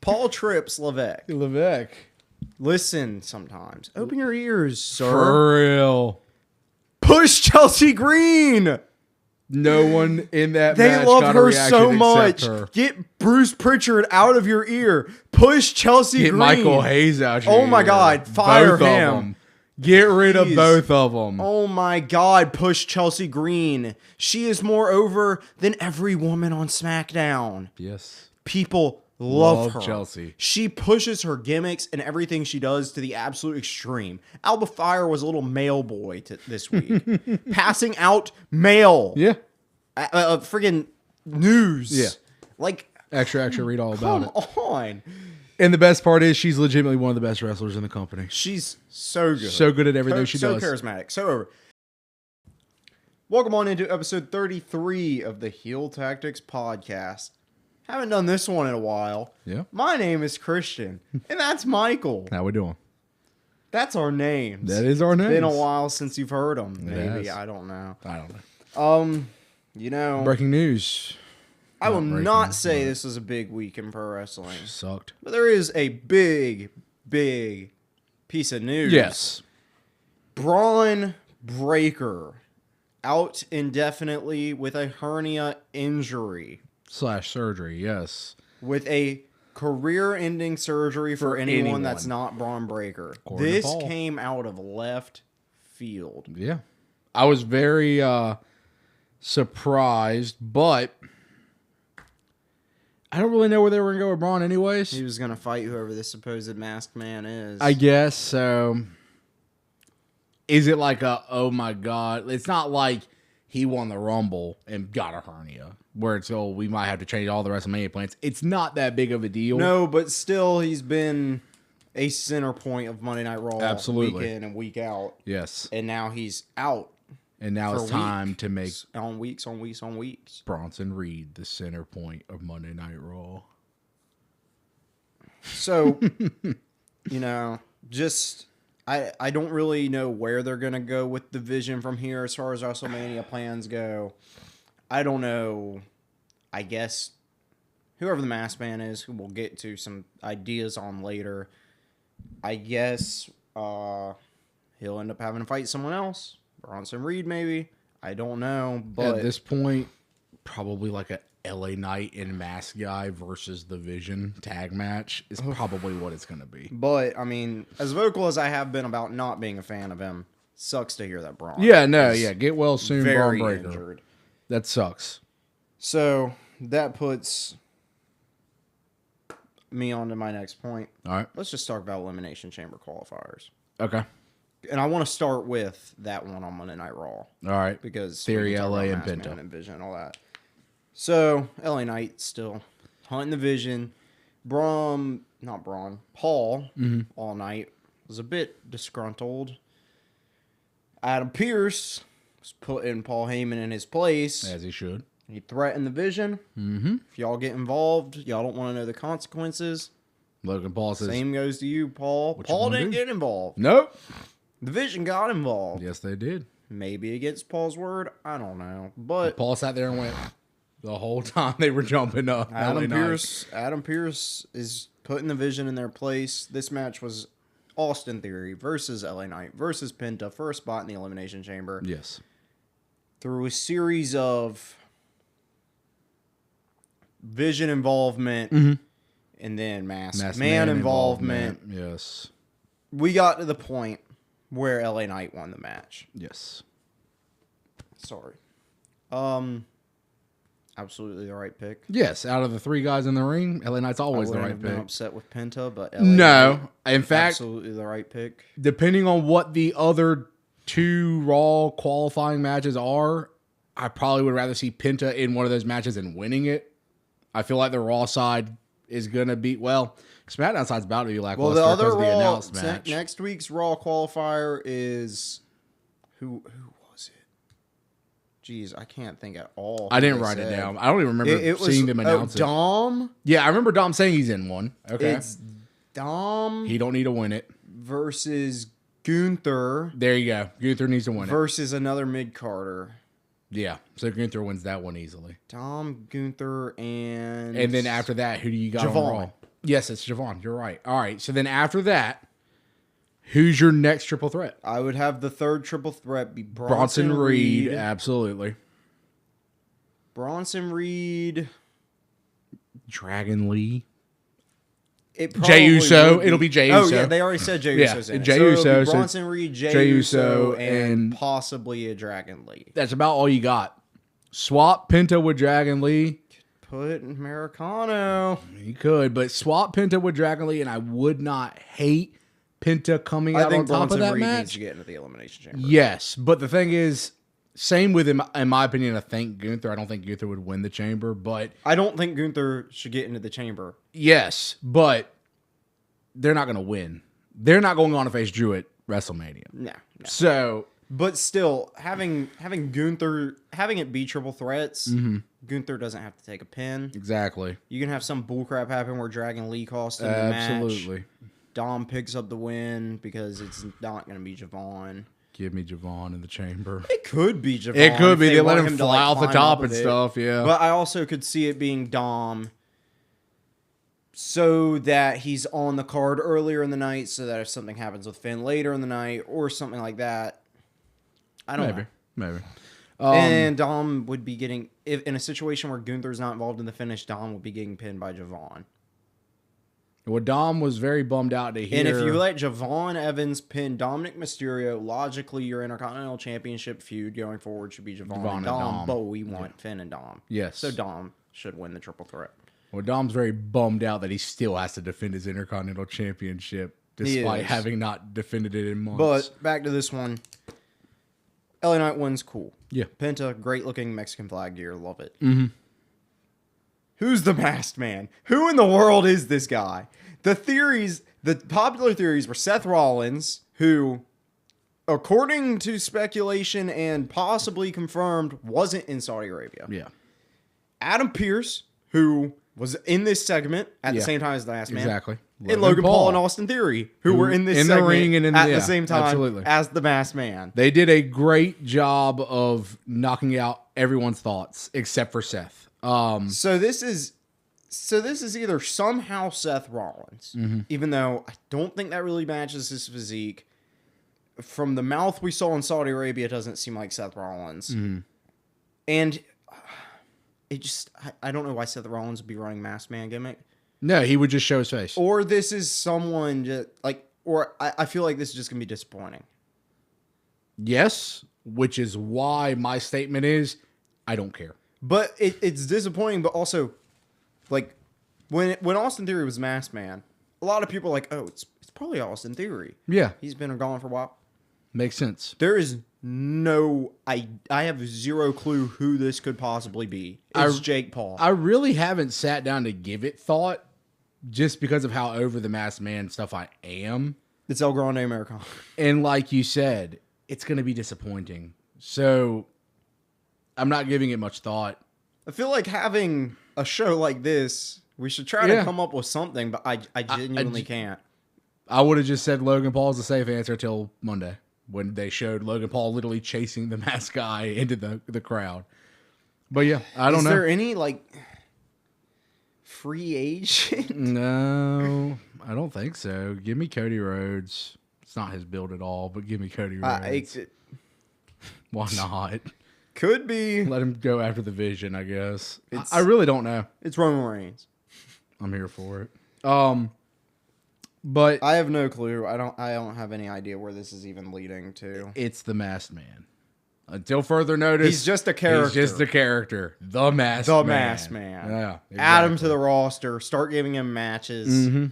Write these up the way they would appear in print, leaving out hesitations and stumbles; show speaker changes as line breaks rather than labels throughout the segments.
Paul Trips Levesque. Listen sometimes. Open your ears, sir.
For real.
Push Chelsea Green.
No one in that
They
match
love
got
her
a reaction
so
except
much.
her.
Get Bruce Pritchard out of your ear. Push Chelsea
Get
Green.
Michael Hayes out your
Oh my
ear.
God. Fire
Both of
him.
them. Get rid of
Please.
both of them.
Oh my God. Push Chelsea Green. She is more over than every woman on Smackdown.
Yes.
People love her.
Chelsea.
She pushes her gimmicks and everything she does to the absolute extreme. Alba Fire was a little mail boy this week. Passing out mail.
Yeah.
Friggin' news.
Yeah.
Like,
Extra, read all about it.
come on.
And the best part is she's legitimately one of the best wrestlers in the company.
She's so good.
So good at everything she does.
So charismatic. So over. Welcome on into episode 33 of the Heel Tactics Podcast. Haven't done this one in a while.
Yeah.
My name is Christian, and that's Michael.
How we doing?
That's our names.
That is our names.
It's been a while since you've heard them. Maybe.
has.
I don't know.
I don't know.
You know,
Breaking news.
I will
breaking,
not say this was a big week in pro wrestling,
Sucked.
but there is a big piece of news.
Yes.
Bron Breakker out indefinitely with a hernia injury.
/ surgery, yes.
With a career-ending surgery for anyone that's not Bron Breakker.
According to
This
Paul.
came out of left field.
Yeah. I was very surprised, but I don't really know where they were going to go with Braun anyways.
He was going to fight whoever this supposed masked man is.
I guess so. Is it like oh my God? It's not like he won the Rumble and got a hernia where it's, we might have to change all the WrestleMania plans. It's not that big of a deal.
No, but still, he's been a center point of Monday Night Raw
Absolutely.
week in and week out.
Yes.
And now he's out.
And now
for
it's time
weeks.
to make
On weeks.
Bronson Reed the center point of Monday Night Raw.
So, just... I don't really know where they're going to go with the vision from here as far as WrestleMania plans go. I don't know. I guess whoever the masked man is, who we'll get to some ideas on later, I guess he'll end up having to fight someone else. Bronson Reed, maybe. I don't know. But
at this point, probably like a LA Knight and Mask Guy versus the Vision tag match is probably what it's going to be.
But, I mean, as vocal as I have been about not being a fan of him, sucks to hear that Braun.
Yeah, no, yeah. Get well soon,
very
Bron Breakker.
injured.
That sucks.
So, that puts me on to my next point.
All right.
Let's just talk about Elimination Chamber qualifiers.
Okay.
And I want to start with that one on Monday Night Raw.
All right.
Because
Theory,
we can talk
LA,
about
and
Masked
Penta.
Man and Vision and all that. So, LA Knight still hunting the Vision. Paul, all night, was a bit disgruntled. Adam Pearce was putting Paul Heyman in his place.
As he should.
He threatened the Vision.
Mm-hmm.
If y'all get involved, y'all don't want to know the consequences.
Logan Paul says,
Same goes to you, Paul.
What you
Paul
gonna
didn't
do?
get involved.
nope.
The Vision got involved.
Yes, they did.
Maybe against Paul's word. I don't know. But
Paul sat there and went the whole time they were jumping up.
Adam Pearce is putting the Vision in their place. This match was Austin Theory versus LA Knight versus Penta for a spot in the Elimination Chamber.
Yes.
Through a series of Vision involvement and then Masked Man involvement,
Yes.
we got to the point where LA Knight won the match.
Yes.
Sorry. Absolutely the right pick.
Yes. Out of the three guys in the ring, LA Knight's always the
I
right
wouldn't have been
pick.
upset with Penta, but LA
No.
Knight,
In fact,
absolutely the right pick.
depending on what the other two Raw qualifying matches are, I probably would rather see Penta in one of those matches and winning it. I feel like the Raw side is going to be, SmackDown side's about to be lackluster.
Well, the other
because of the
Raw
announced match.
next week's Raw qualifier is who was it? Jeez, I can't think at all.
I didn't write it down. I don't even remember seeing them announce it.
Dom.
Yeah, I remember Dom saying he's in one. Okay.
It's Dom
He don't need to win it.
versus Gunther
There you go. Gunther needs to win it.
versus another mid-carder.
Yeah. So Gunther wins that one easily.
Dom, Gunther, and
And then after that, who do you got on Raw? Yes, it's Javon. You're right. All right. So then after that, who's your next triple threat?
I would have the third triple threat be
Bronson Reed. Absolutely.
Bronson Reed.
Dragon Lee.
Jey
Uso. It'll be Jey Uso.
Oh, yeah. They already said Jey Uso's in it.
Jey
So
Uso.
it'll be
So
Bronson Reed, Jey Uso, and possibly a Dragon Lee.
That's about all you got. Swap Penta with Dragon Lee.
Put Americano.
You could, but swap Penta with Dragon Lee, and I would not hate Penta coming out on top of that
Reed
match.
Needs to get into the Elimination Chamber.
Yes, but the thing is, same with him. In my opinion, I think Gunther. I don't think Gunther would win the Chamber, but
I don't think Gunther should get into the Chamber.
Yes, but they're not going to win. They're not going on to face Drew at WrestleMania.
No.
So,
but still, having Gunther, having it be triple threats, Gunther doesn't have to take a pin.
Exactly.
You can have some bullcrap happen where Dragon Lee costs him the match.
Absolutely.
Dom picks up the win because it's not going to be Javon.
Give me Javon in the Chamber.
It could be Javon.
It could be. They let
want
him
to,
fly off the
climb
top
up
and
with it.
stuff, yeah.
But I also could see it being Dom so that he's on the card earlier in the night so that if something happens with Finn later in the night or something like that, I don't know.
Maybe.
And Dom would be getting, if in a situation where Gunther's not involved in the finish, Dom would be getting pinned by Javon.
Well, Dom was very bummed out to hear.
And if you let Javon Evans pin Dominic Mysterio, logically your Intercontinental Championship feud going forward should be Javon and Dom. But we want Finn and Dom.
Yes.
So Dom should win the triple threat.
Well, Dom's very bummed out that he still has to defend his Intercontinental Championship despite having not defended it in months.
But back to this one. LA Knight wins, cool.
Yeah.
Penta, great looking Mexican flag gear, love it.
Mm-hmm.
Who's the masked man? Who in the world is this guy? The popular theories were Seth Rollins, who, according to speculation and possibly confirmed, wasn't in Saudi Arabia.
Yeah.
Adam Pearce, who was in this segment at the same time as the masked man.
Exactly.
And Logan Paul and Austin Theory, who were in this segment
the ring and
at the same time as the masked man.
They did a great job of knocking out everyone's thoughts except for Seth.
So this is either somehow Seth Rollins, even though I don't think that really matches his physique. From the mouth we saw in Saudi Arabia, it doesn't seem like Seth Rollins. And it just, I don't know why Seth Rollins would be running masked man gimmick.
No, he would just show his face.
Or this is someone just I feel like this is just going to be disappointing.
Yes, which is why my statement is, I don't care.
But it's disappointing, but also, like, when Austin Theory was masked man, a lot of people are like, oh, it's probably Austin Theory.
Yeah.
He's been gone for a while.
Makes sense.
There is I have zero clue who this could possibly be. It's Jake Paul.
I really haven't sat down to give it thought just because of how over the masked man stuff I am.
It's El Grande Americano.
And like you said, it's going to be disappointing. So I'm not giving it much thought.
I feel like having a show like this, we should try to come up with something, but I genuinely can't.
I would have just said Logan Paul's the safe answer till Monday when they showed Logan Paul literally chasing the masked guy into the crowd. But yeah, I don't know.
Is there any free agent?
No, I don't think so. Give me Cody Rhodes. It's not his build at all, but give me Cody Rhodes. Why not?
Could be.
Let him go after the Vision, I guess. I really don't know.
It's Roman Reigns.
I'm here for it. But
I have no clue. I don't have any idea where this is even leading to.
It's the masked man. Until further notice,
he's just a character.
He's just a character. The masked man. Yeah. Exactly.
Add him to the roster. Start giving him matches.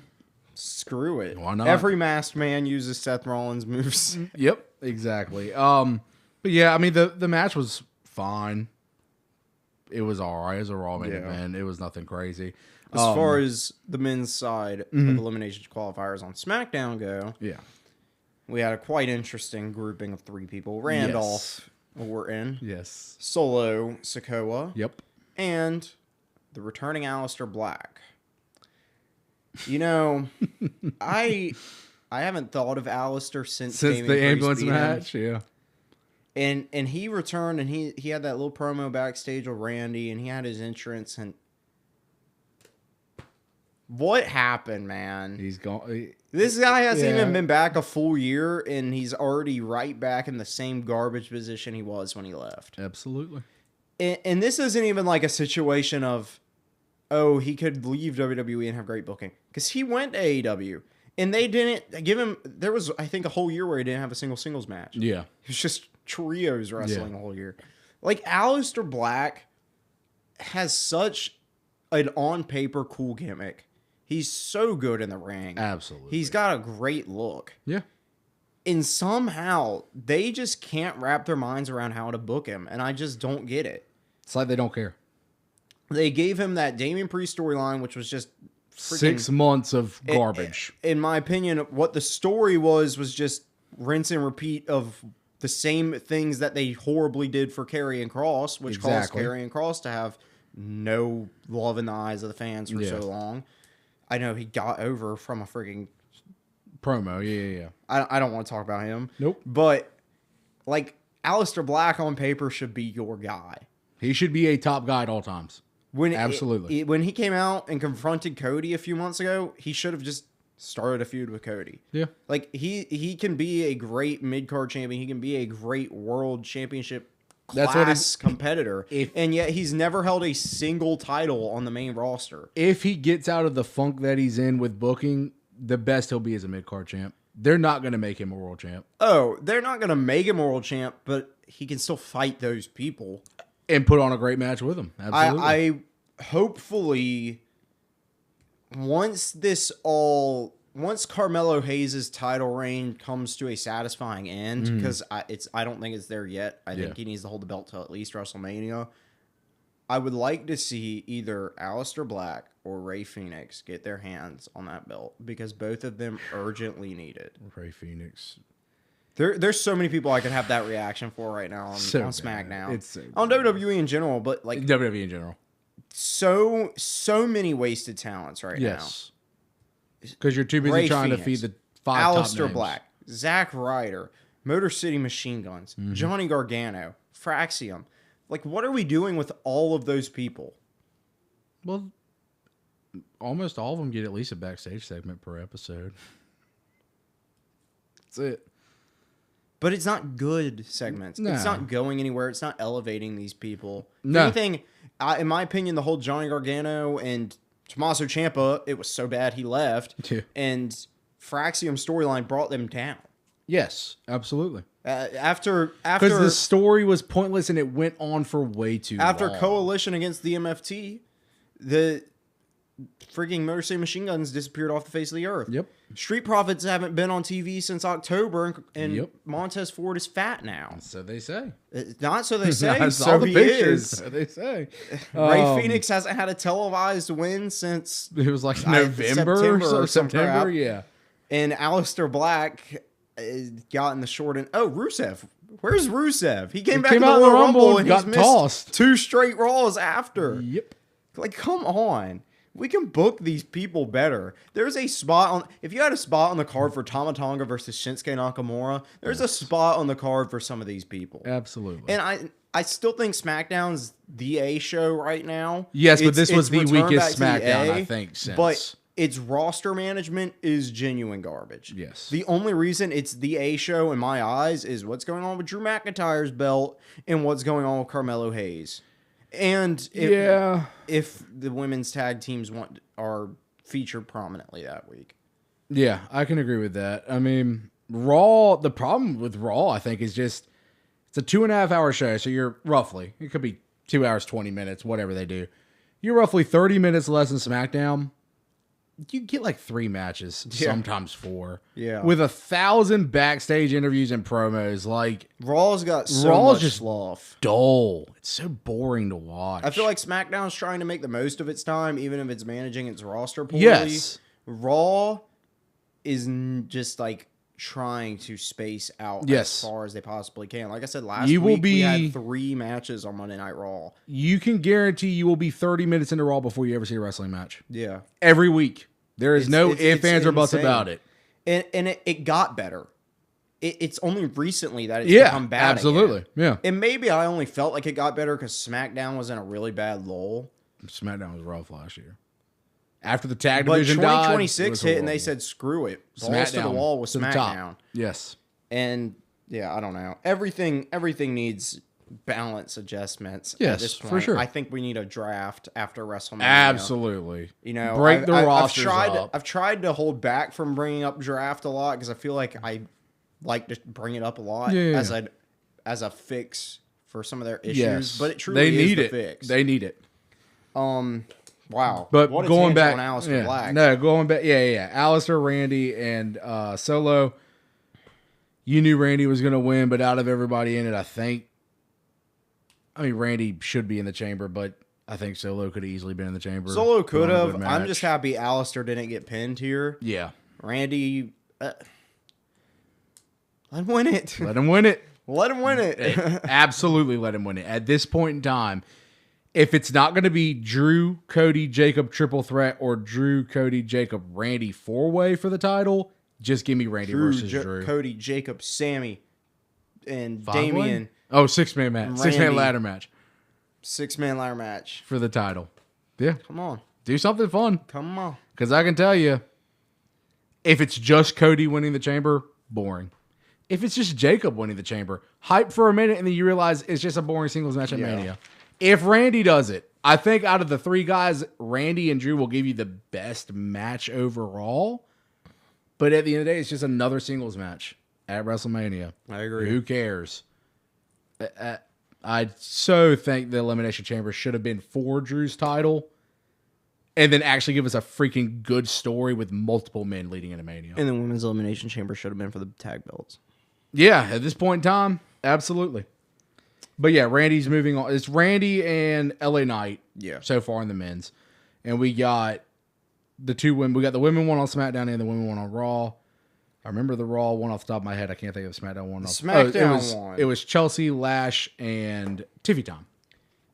Screw it.
Why not?
Every masked man uses Seth Rollins moves.
Yep. Exactly. But yeah, I mean the match was fine. It was all right. It was a Raw main event. It was nothing crazy.
As far as the men's side of elimination qualifiers on SmackDown go, we had a quite interesting grouping of three people. Randolph Orton.
Yes.
Solo Sikoa.
Yep.
And the returning Aleister Black. You know, I haven't thought of Aleister since
the ambulance match. Yeah.
And he returned and he had that little promo backstage with Randy and he had his entrance and What happened, man?
He's gone.
This guy hasn't even been back a full year, and he's already right back in the same garbage position he was when he left.
Absolutely.
And this isn't even like a situation of, oh, he could leave WWE and have great booking. Because he went to AEW, and they didn't give him... There was, I think, a whole year where he didn't have a single singles match.
Yeah.
It was just trios wrestling a whole year. Like, Aleister Black has such an on-paper cool gimmick. He's so good in the ring.
Absolutely.
He's got a great look.
Yeah.
And somehow, they just can't wrap their minds around how to book him. And I just don't get it.
It's like they don't care.
They gave him that Damian Priest storyline, which was just freaking...
6 months of garbage.
In my opinion, what the story was just rinse and repeat of the same things that they horribly did for Karrion Kross, which caused Karrion Kross to have no love in the eyes of the fans for so long. I know he got over from a freaking...
promo, yeah.
I don't want to talk about him.
Nope.
But, like, Aleister Black on paper should be your guy.
He should be a top guy at all times. Absolutely.
When he came out and confronted Cody a few months ago, he should have just started a feud with Cody.
Yeah.
Like, he can be a great mid-card champion. He can be a great world championship class competitor. And yet he's never held a single title on the main roster.
If he gets out of the funk that he's in with booking, the best he'll be is a mid-card champ. They're not going to make him a world champ.
Oh, they're not going to make him a world champ, but he can still fight those people.
And put on a great match with him. Absolutely.
I hopefully, once Carmelo Hayes' title reign comes to a satisfying end, because I don't think it's there yet. I think he needs to hold the belt till at least WrestleMania. I would like to see either Aleister Black or Rey Fenix get their hands on that belt, because both of them urgently need it.
Rey Fenix.
There's so many people I could have that reaction for right now on SmackDown.
It's so
on WWE in general, but like
WWE in general.
So many wasted talents right now.
Yes. Because you're too busy
Rey
trying
Fenix,
to feed the 5 top
Aleister
names.
Black, Zack Ryder, Motor City Machine Guns, Johnny Gargano, Fraxium. Like, what are we doing with all of those people?
Well, almost all of them get at least a backstage segment per episode. That's it.
But it's not good segments.
No.
It's not going anywhere. It's not elevating these people. If
No.
anything, in my opinion, the whole Johnny Gargano and Tommaso Ciampa, it was so bad he left.
Yeah.
And Fraxium storyline brought them down.
Yes, absolutely.
After
Because the story was pointless and it went on for way too long.
After Coalition against the MFT, the freaking Motor City Machine Guns disappeared off the face of the earth.
Yep.
Street Profits haven't been on TV since October, and Montez Ford is fat now.
So they say.
Not so they say.
I
so
saw the
he
pictures.
is.
So they say.
Ray Phoenix hasn't had a televised win since
it was like November or September. Yeah.
And Aleister Black got in the short end. Oh, Rusev. Where's Rusev? He came back in the
out
Royal
in the
Rumble and
got
he's
tossed.
missed 2 straight Raws after.
Yep.
Like, come on. We can book these people better. There's a spot on... If you had a spot on the card for Tama Tonga versus Shinsuke Nakamura, there's a spot on the card for some of these people.
Absolutely.
And I still think SmackDown's the A show right now.
Yes, but this was the
returned
weakest
back to the
SmackDown,
A,
I think, since.
But its roster management is genuine garbage.
Yes.
The only reason it's the A show in my eyes is what's going on with Drew McIntyre's belt and what's going on with Carmelo Hayes. And if the women's tag teams are featured prominently that week.
Yeah, I can agree with that. I mean, Raw, the problem with Raw, I think, is just it's a 2.5 hour show. So you're roughly, it could be 2 hours, 20 minutes, whatever they do. You're roughly 30 minutes less than SmackDown. You get like 3 matches, sometimes 4.
Yeah.
With 1,000 backstage interviews and promos. Like,
Raw's got so much
just
fluff.
Dull. It's so boring to watch.
I feel like SmackDown's trying to make the most of its time, even if it's managing its roster poorly.
Yes.
Raw is just like trying to space out as far as they possibly can. Like I said, last week we had 3 matches on Monday Night Raw.
You can guarantee you will be 30 minutes into Raw before you ever see a wrestling match.
Yeah.
Every week. There is no ifs, ands, or buts about it.
And it got better. It's only recently that it's become bad
absolutely.
again.
Yeah.
And maybe I only felt like it got better because SmackDown was in a really bad lull.
SmackDown was rough last year. After the tag
But
division died,
2026 hit, and they said, screw it. Balls to the wall with Smackdown.
Yes.
And, yeah, I don't know. Everything needs balance adjustments at this point.
For sure.
I think we need a draft after WrestleMania.
Absolutely.
You know,
break the rosters up.
I've tried to hold back from bringing up draft a lot because I feel like I like to bring it up a lot as a fix for some of their issues.
Yes.
But it truly is the fix.
They need it.
Wow.
But
what a
going back
on Aleister Black.
No, going back. Yeah. Aleister, Randy, and Solo. You knew Randy was going to win, but out of everybody in it, Randy should be in the chamber, but I think Solo could have easily been in the chamber.
Solo could have. I'm just happy Aleister didn't get pinned here.
Yeah.
Randy, let him win it.
Let him win it.
Let him win it.
Absolutely let him win it. At this point in time, if it's not going to be Drew, Cody, Jacob triple threat or Drew, Cody, Jacob, Randy four-way for the title, just give me Randy versus Drew.
Cody, Jacob, Sammy, and
Five-way?
Damian.
Oh, six-man match. Six-man ladder match.
Six-man ladder match.
For the title. Yeah.
Come on.
Do something fun.
Come on.
Because I can tell you, if it's just Cody winning the chamber, boring. If it's just Jacob winning the chamber, hype for a minute and then you realize it's just a boring singles match at Mania. If Randy does it, I think out of the three guys, Randy and Drew will give you the best match overall. But at the end of the day, it's just another singles match at WrestleMania.
I agree.
Who cares? I so think the Elimination Chamber should have been for Drew's title and then actually give us a freaking good story with multiple men leading into Mania.
And the Women's Elimination Chamber should have been for the tag belts.
Yeah, at this point in time, absolutely. But yeah, Randy's moving on. It's Randy and LA Knight so far in the men's. And we got the two women. We got the women one on SmackDown and the women one on Raw. I remember the Raw one off the top of my head. I can't think of the SmackDown one.
SmackDown
it was Chelsea, Lash, and Tiffy Tom.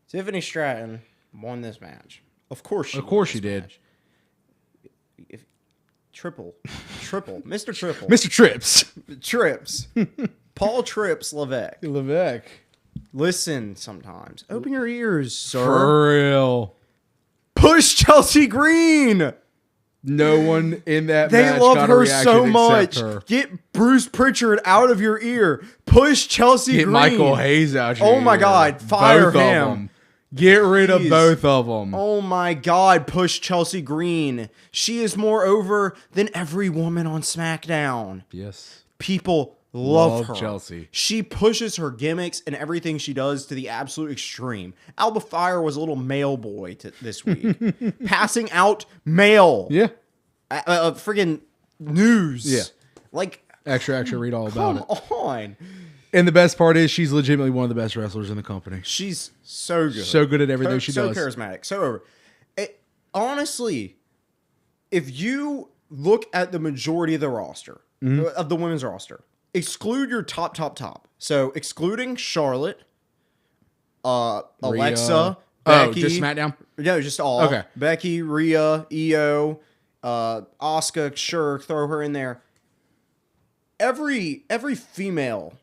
Tiffany Stratton won this match. Of course she
did.
Triple. Mr. Triple.
Mr.
Trips. Paul Trips
Levesque.
Listen sometimes. Open your ears, sir.
For real.
Push Chelsea Green.
No one in that
they
match
love
got
her
a reaction
so
except
much.
Her.
Get Bruce Pritchard out of your ear. Push Chelsea Green.
Get Michael Hayes out your ear.
Oh my God. Fire
both
him.
Of them. Get rid of both of them.
Oh my God. Push Chelsea Green. She is more over than every woman on SmackDown.
Yes.
People love her.
Chelsea.
She pushes her gimmicks and everything she does to the absolute extreme. Alba Fire was a little mail boy this week. Passing out mail.
Yeah.
Friggin' news.
Yeah.
Like.
Extra, read all about it.
Come on.
And the best part is she's legitimately one of the best wrestlers in the company.
She's so good.
So good at everything she does.
So charismatic. So over. Honestly, if you look at the majority of the roster, of the women's roster, exclude your top. So excluding Charlotte, Alexa, Becky.
Just SmackDown?
No, just all.
Okay.
Becky, Rhea, Io, Asuka, sure, throw her in there. Every female,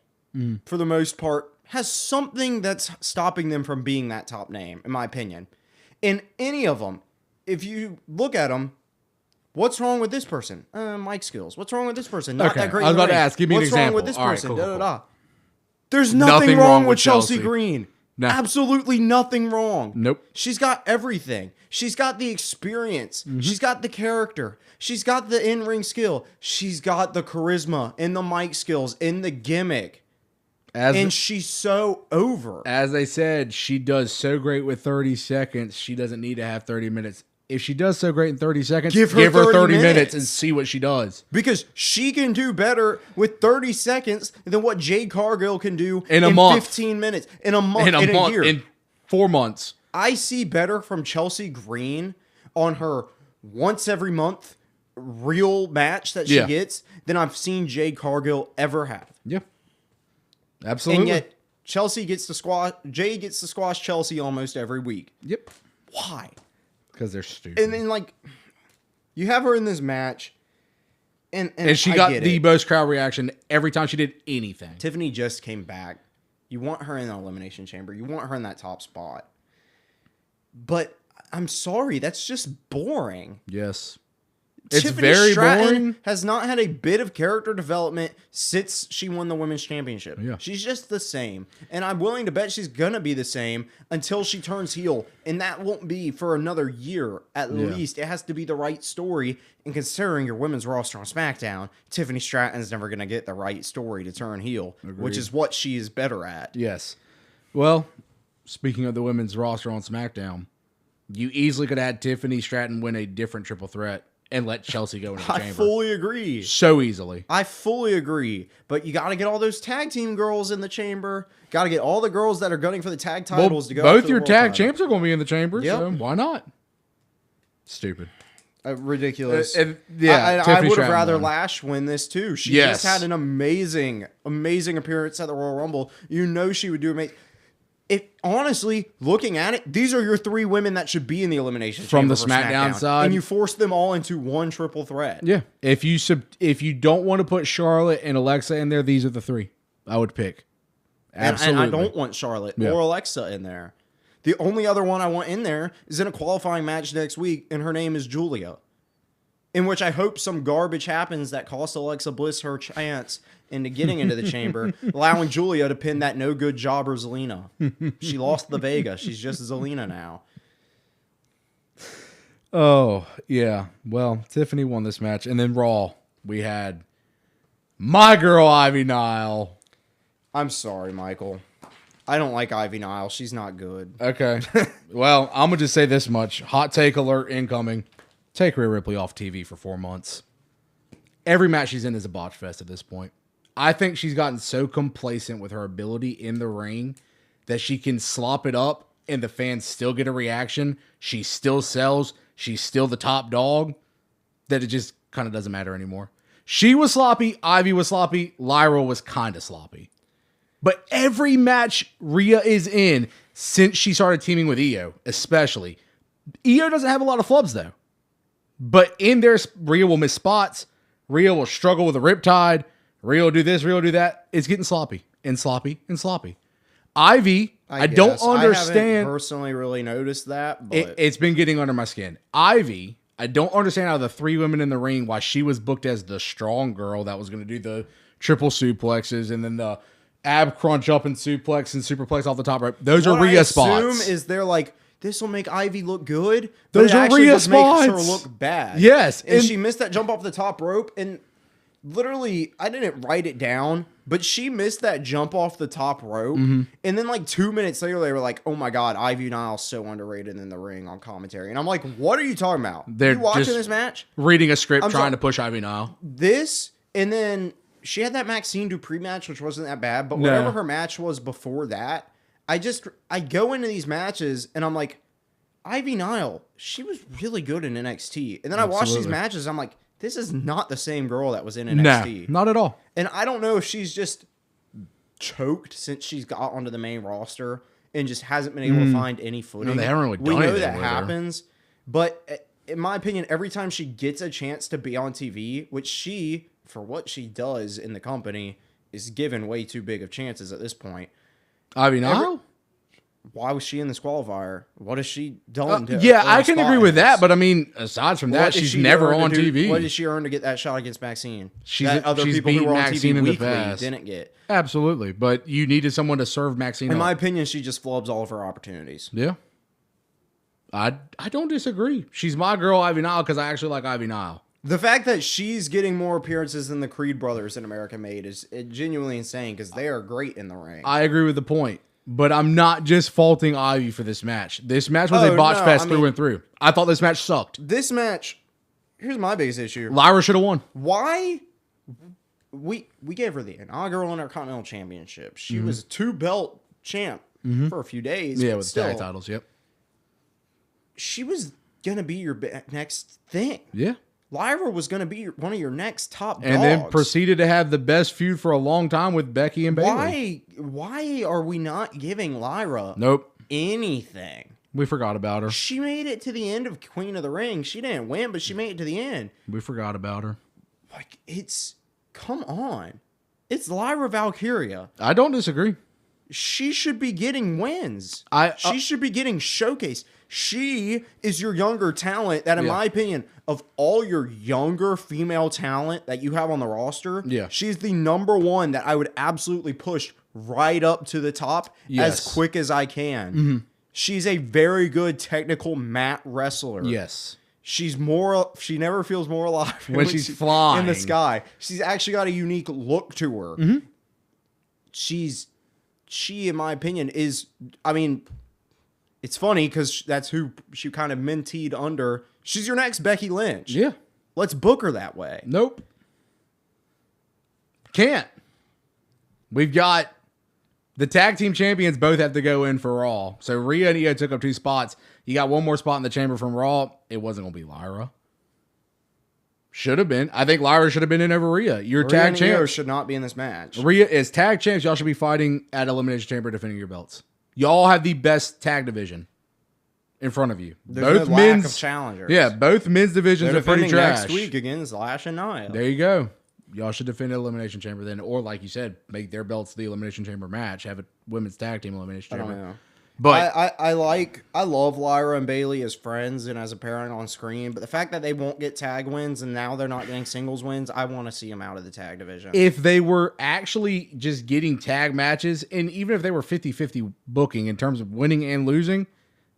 for the most part, has something that's stopping them from being that top name, in my opinion. In any of them, if you look at them, what's wrong with this person? Mic skills. What's wrong with this person? Not that great.
I was about to ask. Give me an example.
What's wrong with this person?
Right, cool.
There's nothing wrong with Chelsea
Chelsea
Green.
No.
Absolutely nothing wrong.
Nope.
She's got everything. She's got the experience. She's got the character. She's got the in-ring skill. She's got the charisma and the mic skills and the gimmick. And she's so over.
As they said, she does so great with 30 seconds. She doesn't need to have 30 minutes. If she does so great in 30 seconds, give her 30 minutes and see what she does.
Because she can do better with 30 seconds than what Jade Cargill can do in
month.
15 minutes. In a month.
In a
year.
In 4 months.
I see better from Chelsea Green on her once every month real match that she gets than I've seen Jade Cargill ever have.
Yeah. Absolutely.
And yet Jade gets to squash Chelsea almost every week.
Yep.
Why?
Because they're stupid.
And then, like, you have her in this match, and
she got the most crowd reaction every time she did anything.
Tiffany just came back. You want her in the Elimination Chamber. You want her in that top spot. But I'm sorry, that's just boring.
Yes. It's
Tiffany
very
Stratton
boring.
has not had a bit of character development since she won the women's championship.
Yeah.
She's just the same. And I'm willing to bet she's going to be the same until she turns heel. And that won't be for another year at least. It has to be the right story. And considering your women's roster on SmackDown, Tiffany Stratton's never going to get the right story to turn heel, which is what she is better at.
Yes. Well, speaking of the women's roster on SmackDown, you easily could have had Tiffany Stratton win a different triple threat and let Chelsea go into the chamber.
I fully agree.
So easily.
I fully agree. But you got to get all those tag team girls in the chamber. Got to get all the girls that are gunning for the tag titles to go.
Both your tag champs are going to be in the chamber,
Yep.
so why not? Stupid.
Ridiculous.
I
would have rather Lash win this too. She just had an amazing appearance at the Royal Rumble. You know she would do amazing. Honestly, looking at it, these are your 3 women that should be in the Elimination
from
Chamber
the SmackDown side,
and you force them all into one triple threat.
Yeah, if you don't want to put Charlotte and Alexa in there, these are the 3 I would pick. Absolutely,
and I don't want Charlotte or Alexa in there. The only other one I want in there is in a qualifying match next week, and her name is Julia. In which I hope some garbage happens that costs Alexa Bliss her chance into getting into the chamber, allowing Julia to pin that no-good jobber Zelina. She lost the Vega. She's just Zelina now.
Oh, yeah. Well, Tiffany won this match. And then Raw, we had my girl, Ivy Nile.
I'm sorry, Michael. I don't like Ivy Nile. She's not good.
Okay. Well, I'm going to just say this much. Hot take alert incoming. Take Rhea Ripley off TV for 4 months. Every match she's in is a botch fest at this point. I think she's gotten so complacent with her ability in the ring that she can slop it up and the fans still get a reaction. She still sells. She's still the top dog. That it just kind of doesn't matter anymore. She was sloppy. Ivy was sloppy. Lyra was kind of sloppy. But every match Rhea is in since she started teaming with Io, especially. Io doesn't have a lot of flubs, though. But in there, Rhea will miss spots. Rhea will struggle with a riptide. Rhea will do this. Rhea will do that. It's getting sloppy and sloppy and sloppy. Ivy, I don't understand.
I haven't personally really noticed that. But
it's been getting under my skin. Ivy, I don't understand out of the 3 women in the ring why she was booked as the strong girl that was going to do the triple suplexes and then the ab crunch up and suplex and superplex off the top rope. Those are Rhea spots.
What I assume is they're like, this will make Ivy look good.
Those are Rhea spots.
Makes her look bad.
Yes.
And she missed that jump off the top rope. And literally, I didn't write it down, but she missed that jump off the top rope. Mm-hmm. And then like 2 minutes later, they were like, oh my God, Ivy Nile's so underrated in the ring on commentary. And I'm like, what are you talking about?
They're
you watching this match?
Reading a script, trying to push Ivy Nile.
This, and then she had that Maxine Dupree match, which wasn't that bad. But whatever her match was before that, I go into these matches and I'm like, Ivy Nile, she was really good in NXT. And then I watch these matches, I'm like, this is not the same girl that was in NXT.
Nah, not at all.
And I don't know if she's just choked since she's got onto the main roster and just hasn't been able to find any footing.
No, they haven't really done
We know
anything
that
with her.
happens. But in my opinion, every time she gets a chance to be on TV, which she, for what she does in the company, is given way too big of chances at this point.
Ivy Nile?
Why was she in this qualifier? What has she done?
I can agree with that, but I mean, aside from that, she's never on TV.
What did she earn to get that shot against Maxine?
She's
other people who were on TV in weekly didn't get.
Absolutely, but you needed someone to serve Maxine.
In my opinion, she just flubs all of her opportunities.
Yeah, I don't disagree. She's my girl, Ivy Nile, because I actually like Ivy Nile.
The fact that she's getting more appearances than the Creed brothers in America made is genuinely insane because they are great in the ring.
I agree with the point. But I'm not just faulting Ivy for this match. This match was a botch fest through and through. I thought this match sucked.
This match, here's my biggest issue.
Lyra should have won.
Why? We gave her the inaugural Intercontinental Championship. She was a 2-belt champ for a few days.
Yeah, with
still,
tag titles, yep.
She was going to be your next thing.
Yeah.
Lyra was going to be one of your next top dogs.
And then proceeded to have the best feud for a long time with Becky and Bayley.
Why are we not giving Lyra anything?
We forgot about her.
She made it to the end of Queen of the Ring. She didn't win, but she made it to the end.
We forgot about her.
Like, come on. It's Lyra Valkyria.
I don't disagree.
she should be getting wins. She should be getting showcased. She is your younger talent that, in my opinion, of all your younger female talent that you have on the roster, she's the number one that I would absolutely push right up to the top as quick as I can.
Mm-hmm.
She's a very good technical mat wrestler.
Yes.
She never feels more alive
when she's flying
in the sky. She's actually got a unique look to her.
Mm-hmm.
She, in my opinion, is, I mean, it's funny because that's who she kind of menteed under. She's your next Becky Lynch.
Yeah.
Let's book her that way.
Nope. Can't. We've got the tag team champions both have to go in for Raw. So Rhea and Io took up 2 spots. You got one more spot in the chamber from Raw. It wasn't going to be Lyra. Should have been. I think Lyra should have been in over Rhea. Your tag champs
should not be in this match.
Rhea is tag champs. Y'all should be fighting at Elimination Chamber defending your belts. Y'all have the best tag division in front of you.
There's no lack of challengers.
Yeah, both men's divisions are pretty trash.
Next week against Lash and Nia.
There you go. Y'all should defend Elimination Chamber then, or like you said, make their belts the Elimination Chamber match. Have a women's tag team Elimination Chamber.
I don't know.
But
I love Lyra and Bayley as friends and as a pairing on screen, but the fact that they won't get tag wins and now they're not getting singles wins, I want to see them out of the tag division.
If they were actually just getting tag matches, and even if they were 50-50 booking in terms of winning and losing,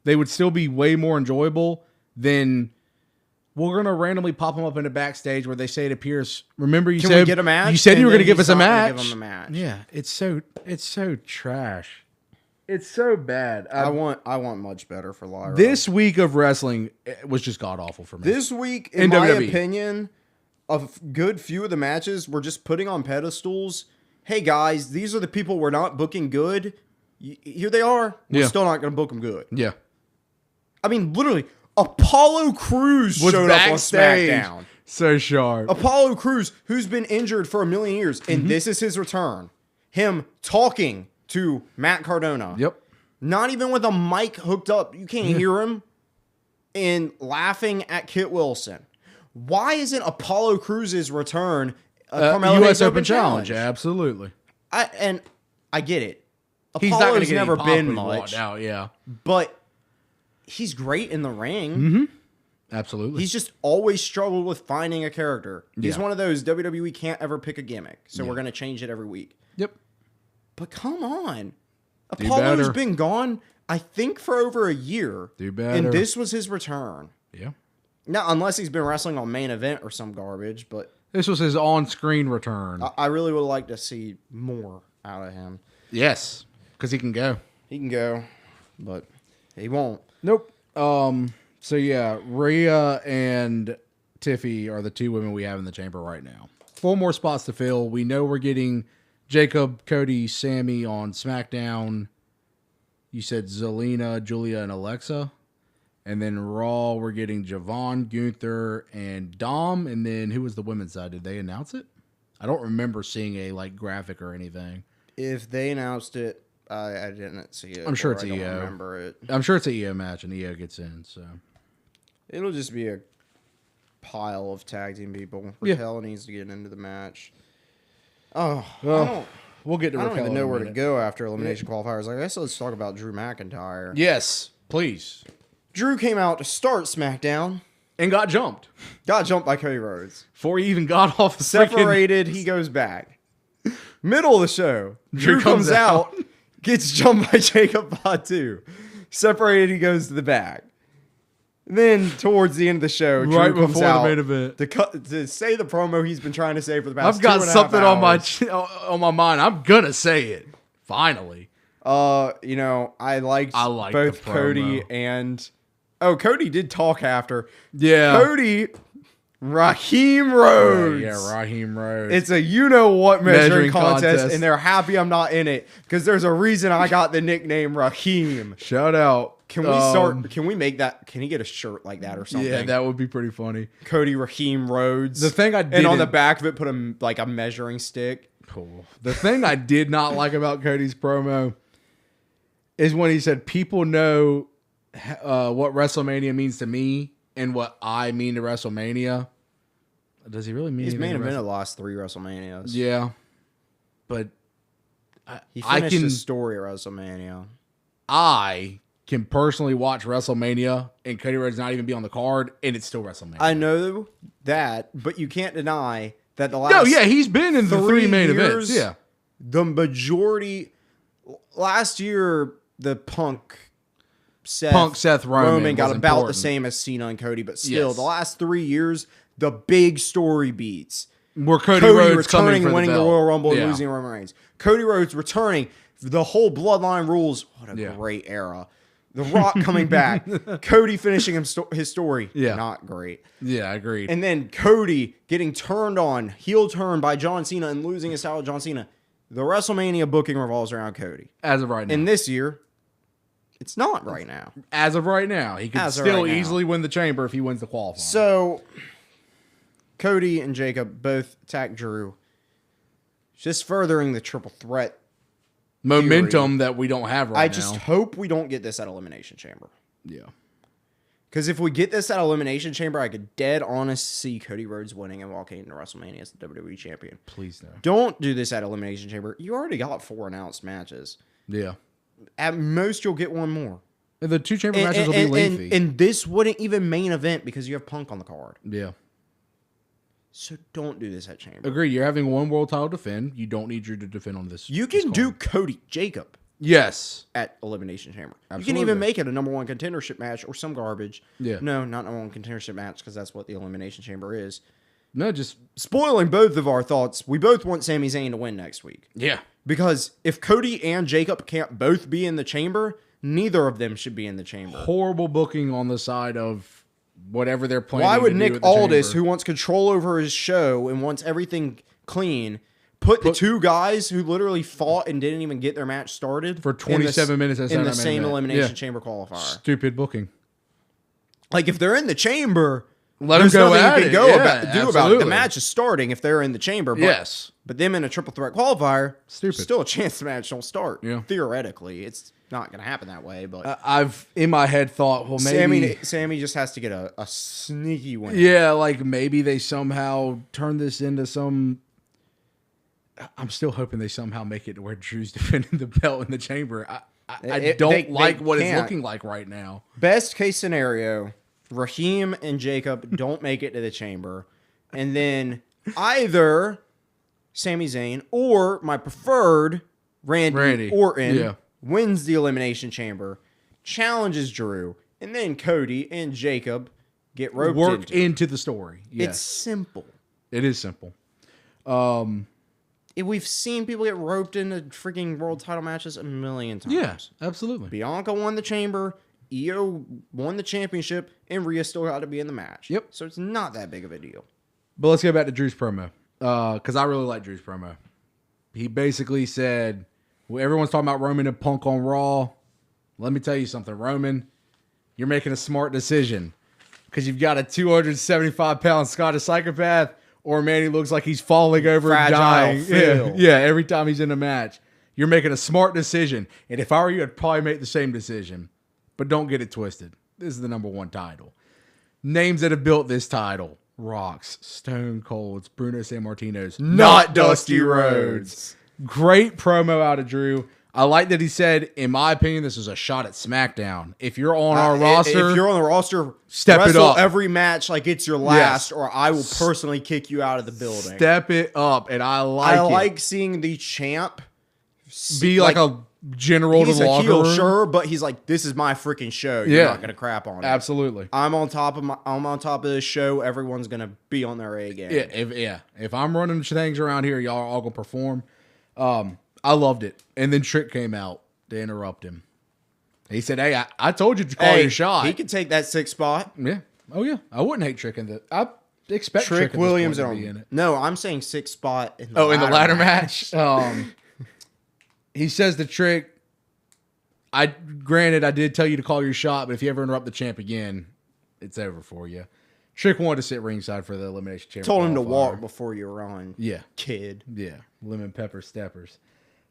they would still be way more enjoyable than we're going to randomly pop them up in the backstage where they say it appears. Remember you said
we get a match?
You said you were going to give us a match.
Give them a match.
Yeah, it's so trash. It's so bad.
I want much better for Lyra.
This week of wrestling was just god awful for me.
This week, in my opinion, a good few of the matches were just putting on pedestals. Hey guys, these are the people we're not booking good. Here they are. We're still not going to book them good.
Yeah.
I mean, literally, Apollo Crews showed up on SmackDown.
So sharp.
Apollo Crews, who's been injured for 1,000,000 years, and this is his return. Him talking to Matt Cardona.
Yep.
Not even with a mic hooked up. You can't hear him. And laughing at Kit Wilson. Why isn't Apollo Crews' return a
U.S. Open Challenge? Absolutely.
I get it.
He's not going to get
never been much.
Out, yeah.
But he's great in the ring.
Mm-hmm. Absolutely.
He's just always struggled with finding a character. He's one of those WWE can't ever pick a gimmick. So we're going to change it every week.
Yep.
But come on. Apollo's been gone, I think, for over a year.
Do better.
And this was his return.
Yeah.
Now, unless he's been wrestling on Main Event or some garbage, but
this was his on-screen return.
I really would like to see more out of him.
Yes, because he can go.
He can go, but he won't.
Nope. So yeah, Rhea and Tiffy are the 2 women we have in the chamber right now. 4 more spots to fill. We know we're getting Jacob, Cody, Sammy on SmackDown. You said Zelina, Julia, and Alexa. And then Raw, we're getting Javon, Gunther, and Dom. And then who was the women's side? Did they announce it? I don't remember seeing a graphic or anything.
If they announced it, I didn't see it.
I'm sure it's
I
Io.
don't remember it.
I'm sure it's an Io match, and Io gets in. So
it'll just be a pile of tag team people. Raquel needs to get into the match. Oh, well,
we'll get to
I
Raquel.
don't even know where to go after elimination qualifiers. I guess let's talk about Drew McIntyre.
Yes, please.
Drew came out to start SmackDown
and got jumped.
Got jumped by Cody Rhodes.
Before he even got off the
separated, he goes back. Middle of the show, Drew comes out, gets jumped by Jacob Fatu. Separated, he goes to the back. Then towards the end of the show, Drew
right
comes
before
out
the main event
to say the promo he's been trying to say for the past.
I've got
2.5
something
hours.
on my mind. I'm gonna say it finally.
I liked both Cody and Cody did talk after.
Yeah,
Cody, Raheem Rhodes.
Yeah, Raheem Rhodes.
It's a you-know-what measuring contest, and they're happy I'm not in it because there's a reason I got the nickname Raheem.
Shout out.
Can we start? Can we make that? Can he get a shirt like that or something?
Yeah, that would be pretty funny.
Cody Raheem Rhodes.
The thing I did,
and on the back of it, put a measuring stick.
Cool. The thing I did not like about Cody's promo is when he said, "People know what WrestleMania means to me and what I mean to WrestleMania." Does he really mean?
He's main evented the last 3 WrestleManias.
Yeah, but
He finished his story at WrestleMania.
I can personally watch WrestleMania and Cody Rhodes not even be on the card, and it's still WrestleMania.
I know that, but you can't deny that the last
he's been in the 3 main events. Yeah.
The majority last year, the Punk Seth Roman got about important. The same as Cena and Cody, but still, the last 3 years, the big story beats
were Cody Rhodes
returning, winning the Royal Rumble, and losing Roman Reigns. Cody Rhodes returning, the whole Bloodline rules. What a great era. The Rock coming back, Cody finishing his story. Yeah, not great.
Yeah, I agree.
And then Cody getting turned on, heel turn by John Cena, and losing his style of John Cena. The WrestleMania booking revolves around Cody.
As of right now.
And this year, it's not right now.
As of right now. He could still easily win the Chamber if he wins the qualifier.
So, Cody and Jacob both attack Drew. Just furthering the triple threat
momentum that we don't have right now.
I just hope we don't get this at Elimination Chamber.
Yeah.
Because if we get this at Elimination Chamber, I could dead honest see Cody Rhodes winning and walking into WrestleMania as the WWE Champion.
Please no.
Don't do this at Elimination Chamber. You already got 4 announced matches.
Yeah.
At most, you'll get one more.
The 2 chamber matches will be lengthy.
And this wouldn't even main event because you have Punk on the card.
Yeah.
So don't do this at Chamber.
Agree. You're having one world title defend. You don't need Drew to defend on this.
You can do Cody Jacob.
Yes.
At Elimination Chamber.
Absolutely.
You can even make it a number 1 contendership match or some garbage.
Yeah.
No, not number 1 contendership match because that's what the Elimination Chamber is.
No, just
spoiling both of our thoughts. We both want Sami Zayn to win next week.
Yeah.
Because if Cody and Jacob can't both be in the Chamber, neither of them should be in the Chamber.
Horrible booking on the side of whatever they're planning.
Why would
to
Nick
do at the
Aldis,
Chamber,
who wants control over his show and wants everything clean, put the 2 guys who literally fought and didn't even get their match started
for 27 minutes
in the same Elimination Chamber qualifier?
Stupid booking.
Like if they're in the Chamber,
let them go at it.
About it. The match is starting if they're in the Chamber. But, but them in a triple threat qualifier, still a chance the match don't start.
Yeah.
Theoretically, it's not going to happen that way. But
I've in my head thought, well, maybe
Sammy just has to get a sneaky win.
Yeah, like maybe they somehow turn this into some. I'm still hoping they somehow make it to where Drew's defending the belt in the Chamber. I don't like what it's looking like right now.
Best case scenario, Raheem and Jacob don't make it to the Chamber. And then either Sami Zayn or my preferred Randy Orton wins the Elimination Chamber, challenges Drew, and then Cody and Jacob get roped
into the story. Yes.
It's simple.
It is simple.
We've seen people get roped into freaking world title matches a million times.
Yeah, absolutely.
Bianca won the Chamber, Io won the championship, and Rhea still got to be in the match.
Yep.
So it's not that big of a deal.
But let's get back to Drew's promo. Because I really like Drew's promo. He basically said, well, everyone's talking about Roman and Punk on Raw. Let me tell you something, Roman. You're making a smart decision. Because you've got a 275-pound Scottish psychopath or a man who looks like he's falling over and dying. Yeah, every time he's in a match. You're making a smart decision. And if I were you, I'd probably make the same decision. But don't get it twisted. This is the #1 title. Names that have built this title. Rocks, Stone Colds, Bruno Sammartinos, not Dusty Rhodes. Great promo out of Drew. I like that he said, in my opinion, this is a shot at Smackdown. If you're on our roster,
if you're on the roster,
step it up.
Every match like it's your last, or I will personally kick you out of the building.
Step it up, and I like
seeing the champ
be like a general to the locker room.
He's a heel, sure, but he's like, this is my freaking show. You're not gonna crap on it.
Absolutely.
I'm on top of this show. Everyone's gonna be on their A game.
If I'm running things around here, y'all are all gonna perform. I loved it. And then Trick came out to interrupt him. He said, hey, I told you to call your shot.
He could take that 6th spot.
Yeah. Oh, yeah. I wouldn't hate Trick in the... I expect
Trick Williams to be in it. No, I'm saying 6th spot in the
in the ladder match. He says to Trick, granted, I did tell you to call your shot, but if you ever interrupt the champ again, it's over for you. Trick wanted to sit ringside for the Elimination Chamber.
Told him to walk before you run.
Yeah.
Kid.
Yeah. Lemon pepper steppers.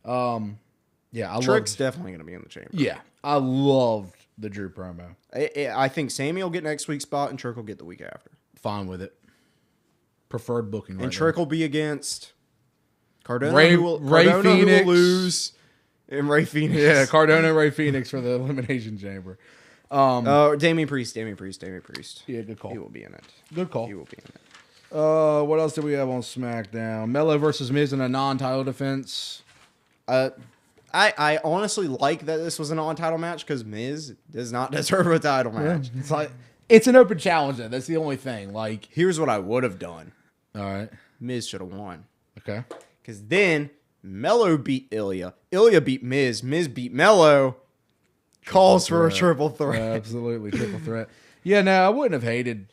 Trick's definitely going to be in the Chamber.
Yeah. I loved the Drew promo.
I think Sammy will get next week's spot and Trick will get the week after.
Fine with it. Preferred booking.
And Trick will be against Cardona,
Ray
who will
Phoenix.
lose, and Ray Phoenix.
Yeah, Cardona, Ray Phoenix for the Elimination Chamber.
Damian Priest. Yeah,
good call.
He will be in it.
Good call.
He will be in it.
What else did we have on SmackDown? Melo versus Miz in a non-title defense.
I honestly like that this was a non-title match because Miz does not deserve a title match.
It's an open challenge, though. That's the only thing. Like,
Here's what I would have done.
all right,
Miz should have won.
okay.
Because then Melo beat Ilya. Ilya beat Miz. Miz beat Melo. Calls for a triple threat.
Absolutely, triple threat. Yeah, no, I wouldn't have hated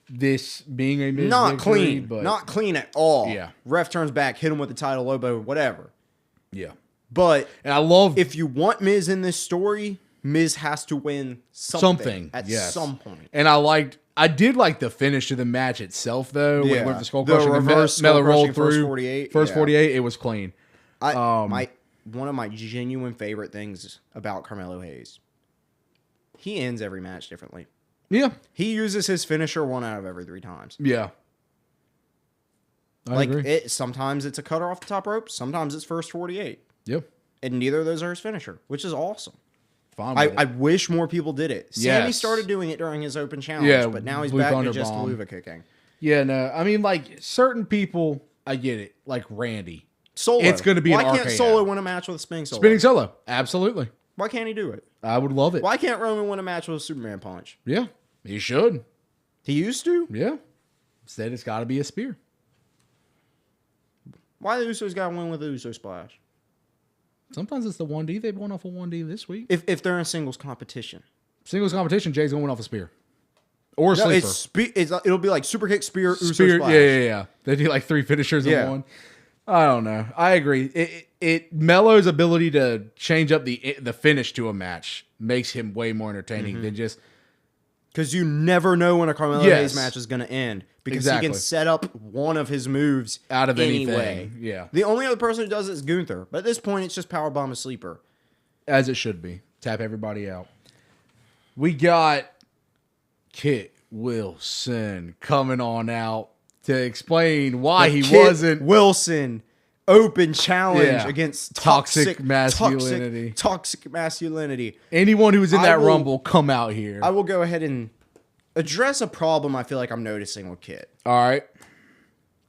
this being a Miz
Not
victory,
clean.
but
Not clean at all.
Yeah.
Ref turns back, hit him with the title Lobo, whatever.
yeah.
But
And I love
if you want Miz in this story, Miz has to win something at
yes.
some point.
And I did like the finish to the match itself, though.
Yeah.
With the skull
The
crushing,
reverse
Melo
skull
rolled
crushing first
through
48,
First
yeah.
48, it was clean.
One of my genuine favorite things about Carmelo Hayes, he ends every match differently.
Yeah,
He uses his finisher 1 out of every 3 times.
yeah. I agree.
Sometimes it's a cutter off the top rope, sometimes it's first 48.
Yep.
And neither of those are his finisher, which is awesome.
Fine with
I
it.
wish more people did it. Sammy
Yes.
started doing it during his open challenge,
Yeah,
but now he's
Blue
back
Thunder
to just
Bomb.
luva kicking.
Yeah, no. I mean, like, certain people, I get it. Like Randy.
Solo.
It's gonna be
Why
an
can't
RKO.
Solo win a match with a spinning solo?
Spinning solo. Absolutely.
Why can't he do it?
I would love it.
Why can't Roman win a match with a Superman punch?
Yeah. He should.
He used to.
Yeah. Instead, it's got to be a spear.
Why the Usos got to win with the Uso splash?
Sometimes it's the 1D. They've won off a 1D this week.
If they're in singles competition.
Singles competition, Jay's going to win off a spear. Or a
No,
sleeper.
it'll be like super kick, spear, Uso
Spear,
splash.
yeah. They do like 3 finishers in
Yeah.
one. I don't know. I agree. Melo's ability to change up the finish to a match makes him way more entertaining than just
Because you never know when a Carmelo
Yes.
Hayes match is going to end. Because
Exactly.
he can set up one of his moves
out of
anyway.
anything. Yeah,
The only other person who does it is Gunther. But at this point, it's just powerbomb a sleeper.
as it should be. Tap everybody out. We got Kit Wilson coming on out to explain why he
Kit
wasn't
Wilson open challenge
Yeah.
against
Toxic masculinity.
Toxic masculinity.
anyone who was in
I
that
will-
Rumble come out here.
I will go ahead and address a problem I feel like I'm noticing with Kit.
All right.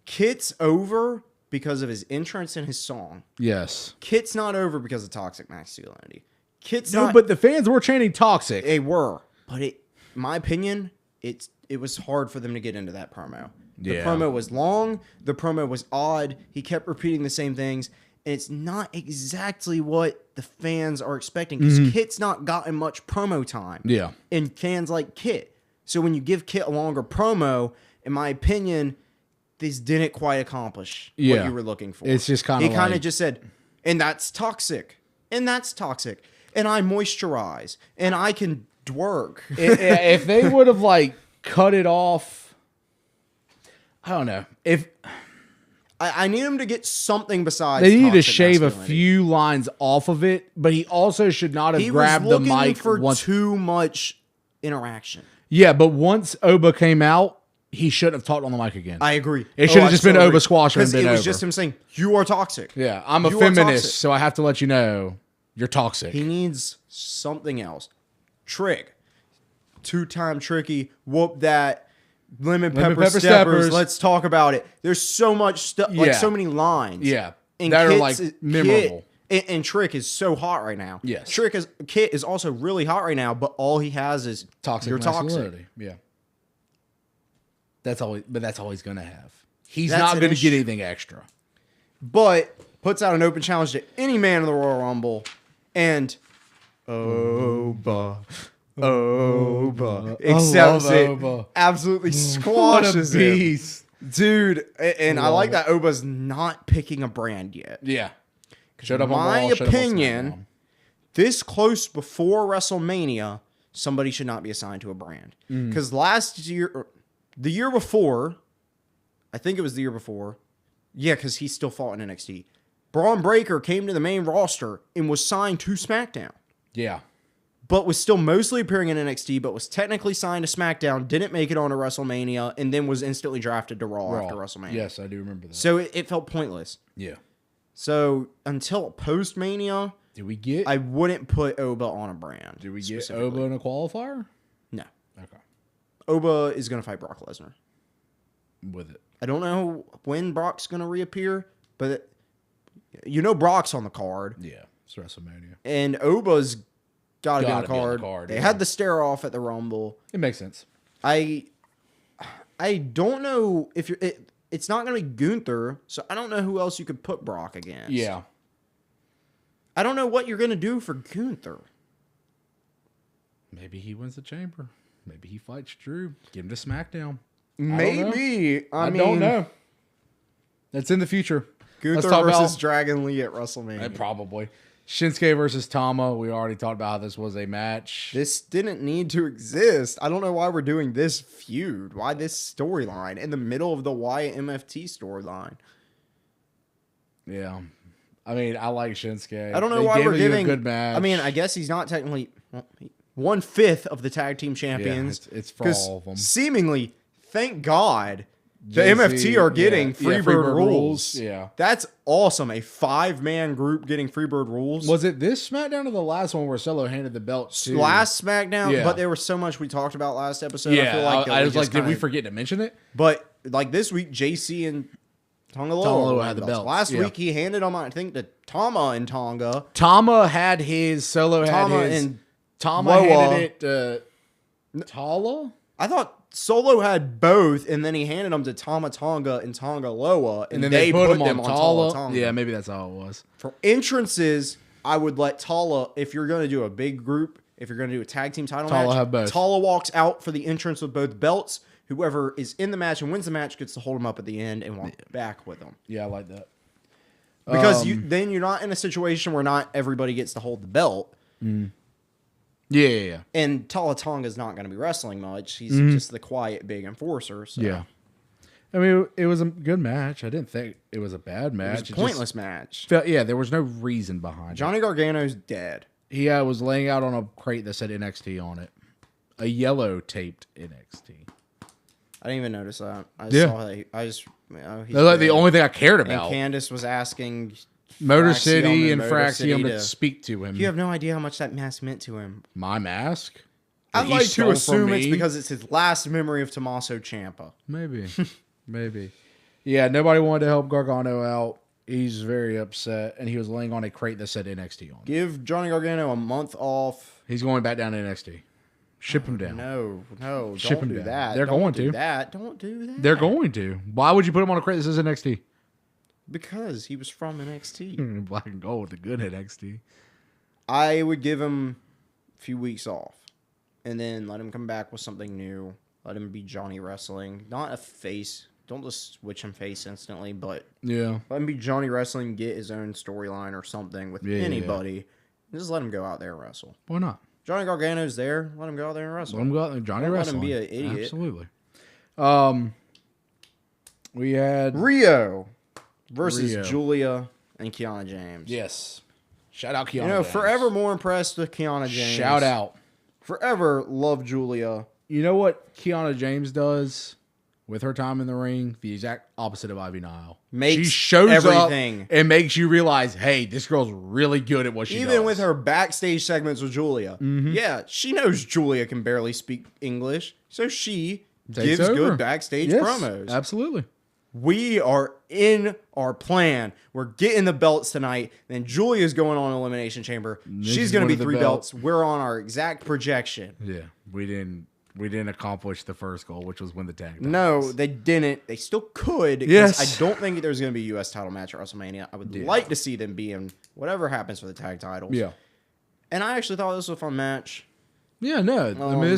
Kit's over because of his entrance and his song.
Yes.
Kit's not over because of toxic masculinity. Kit's
No,
not.
but the fans were chanting toxic.
They were. But my opinion, it was hard for them to get into that promo. The
Yeah.
promo was long. The promo was odd. He kept repeating the same things. And it's not exactly what the fans are expecting. Because Kit's not gotten much promo time.
Yeah.
And fans like Kit. So when you give Kit a longer promo, in my opinion, this didn't quite accomplish what
Yeah.
you were looking for.
It's just kinda
He kind of
like-
just said, and that's toxic. And that's toxic. And I moisturize. And I can dwerg.
If they would have like cut it off, I don't know. If
I need him to get something besides
they need to
toxic
shave a
masculinity.
few lines off of it, but he also should not have
He
grabbed
was
the
looking
mic
for
once.
too much interaction.
Yeah, but once Oba came out, he shouldn't have talked on the mic again.
I agree.
It should have
I
just been
so
Oba
agree.
squashing and
'Cause
been
it was
over.
just him saying, you are toxic.
Yeah, I'm a
You are
feminist,
toxic.
so I have to let you know you're toxic.
He needs something else. Trick. 2-time tricky. Whoop that. Lemon pepper steppers.
steppers.
Let's talk about it. There's so much stuff, like
Yeah.
so many lines.
Yeah,
And
that are
Kit's-
like
Kit-
memorable.
and Trick is so hot right now.
Yes.
Kit is also really hot right now, but all he has is
Toxic
you're toxic.
masculinity. Yeah, that's all he's gonna have. He's
That's
not
an
gonna
issue.
get anything extra.
But puts out an open challenge to any man in the Royal Rumble, and Oba accepts
love
it,
Oba.
absolutely
What a
squashes it,
beast!
dude. And I
Love
like
it.
that Oba's not picking a brand yet.
Yeah, showed up on
My
Raw, showed up on
opinion,
SmackDown.
this close before WrestleMania, somebody should not be assigned to a brand. Because last year, or the year before, I think it was the year before, yeah, because he still fought in NXT. Bron Breakker came to the main roster and was signed to SmackDown.
Yeah,
but was still mostly appearing in NXT, but was technically signed to SmackDown, didn't make it on to WrestleMania, and then was instantly drafted to Raw. After WrestleMania.
Yes, I do remember that.
So it felt pointless.
Yeah.
So until post-Mania, I wouldn't put Oba on a brand.
Did we get Oba in a qualifier?
No.
Okay.
Oba is going to fight Brock Lesnar.
With it.
I don't know when Brock's going to reappear, but Brock's on the card.
Yeah, it's WrestleMania.
And Oba's got to be on the card. They had the stare off at the Rumble.
It makes sense.
I don't know if it's not going to be Gunther, so I don't know who else you could put Brock against.
Yeah.
I don't know what you're going to do for Gunther.
Maybe he wins the chamber. Maybe he fights Drew. Give him to SmackDown.
Maybe.
I don't know. That's in the future.
Gunther versus Dragon Lee at WrestleMania.
Probably. Shinsuke versus Tama. We already talked about how this was a match.
This didn't need to exist. I don't know why we're doing this feud. Why this storyline in the middle of the Wyatt MFT storyline?
Yeah. I mean, I like Shinsuke.
I don't know why we're giving
a good match.
I mean, I guess he's not technically 1/5 of the tag team champions.
Yeah, it's for all of them.
Seemingly, thank God, the MFT are getting Freebird rules.
Yeah.
That's awesome. A 5-man group getting Freebird rules.
Was it this SmackDown or the last one where Solo handed the belt to?
Last SmackDown, but there was so much we talked about last episode.
Yeah,
I feel like
I was like, did we forget to mention it?
But like this week, JC and Tonga Loa
had the belts.
Last week, he handed them, I think, to Tama and Tonga.
Tama had his, Solo had his.
And
Tama handed it to Tala?
I thought Solo had both, and then he handed them to Tama Tonga and Tonga Loa, and then they put them on Tala Tonga.
Yeah, maybe that's how it was.
For entrances, I would let Tala, if you're going to do a big group, if you're going to do a tag team title match,
have both.
Tala walks out for the entrance with both belts. Whoever is in the match and wins the match gets to hold them up at the end and walk back with them.
Yeah, I like that.
Because then you're not in a situation where not everybody gets to hold the belt.
Yeah.
And Tala Tonga is not going to be wrestling much. He's just the quiet, big enforcer. So.
Yeah. I mean, it was a good match. I didn't think it was a bad match.
It was a pointless match.
There was no reason behind it.
Johnny Gargano's dead.
He was laying out on a crate that said NXT on it. A yellow taped NXT.
I didn't even notice that. I saw that. That's
like the only thing I cared about.
And Candice was asking
Motor City and Fraxium to speak to him.
You have no idea how much that mask meant to him.
My mask?
I'd like to assume it's because it's his last memory of Tommaso Ciampa.
Maybe. Maybe. Yeah, nobody wanted to help Gargano out. He's very upset, and he was laying on a crate that said NXT on it.
Give Johnny Gargano a month off.
He's going back down to NXT. Ship him down.
No,
Ship
don't do
him down.
that.
They're
don't
going
do
to.
That. Don't do that.
They're going to. Why would you put him on a crate that says NXT?
Because he was from NXT.
Black and gold with the good NXT.
I would give him a few weeks off, and then let him come back with something new. Let him be Johnny Wrestling, not a face. Don't just switch him face instantly, but
let
him be Johnny Wrestling, get his own storyline or something with anybody. And just let him go out there and wrestle.
Why not?
Johnny Gargano's there. Let him go out there and wrestle.
Let him go out there. Johnny Wrestling.
Let him be an idiot.
Absolutely. We had
Rio versus Julia and Kiana James.
Yes. Shout out Kiana James.
Forever more impressed with Kiana James.
Shout out.
Forever love Julia.
You know what Kiana James does with her time in the ring? The exact opposite of Ivy Nile.
She
shows
everything
up and makes you realize, hey, this girl's really good at what she does.
Even with her backstage segments with Julia. Yeah, she knows Julia can barely speak English, so she gives good backstage promos.
Absolutely.
We are in our plan. We're getting the belts tonight. Then Julia's going on Elimination Chamber. She's going to be 3 belts. We're on our exact projection.
Yeah, we didn't accomplish the first goal, which was win the tag.
No, they didn't. They still could.
Yes.
I don't think there's going to be a U.S. title match at WrestleMania. I would like to see them be in whatever happens for the tag titles.
Yeah.
And I actually thought this was a fun match.
Yeah, no. I mean,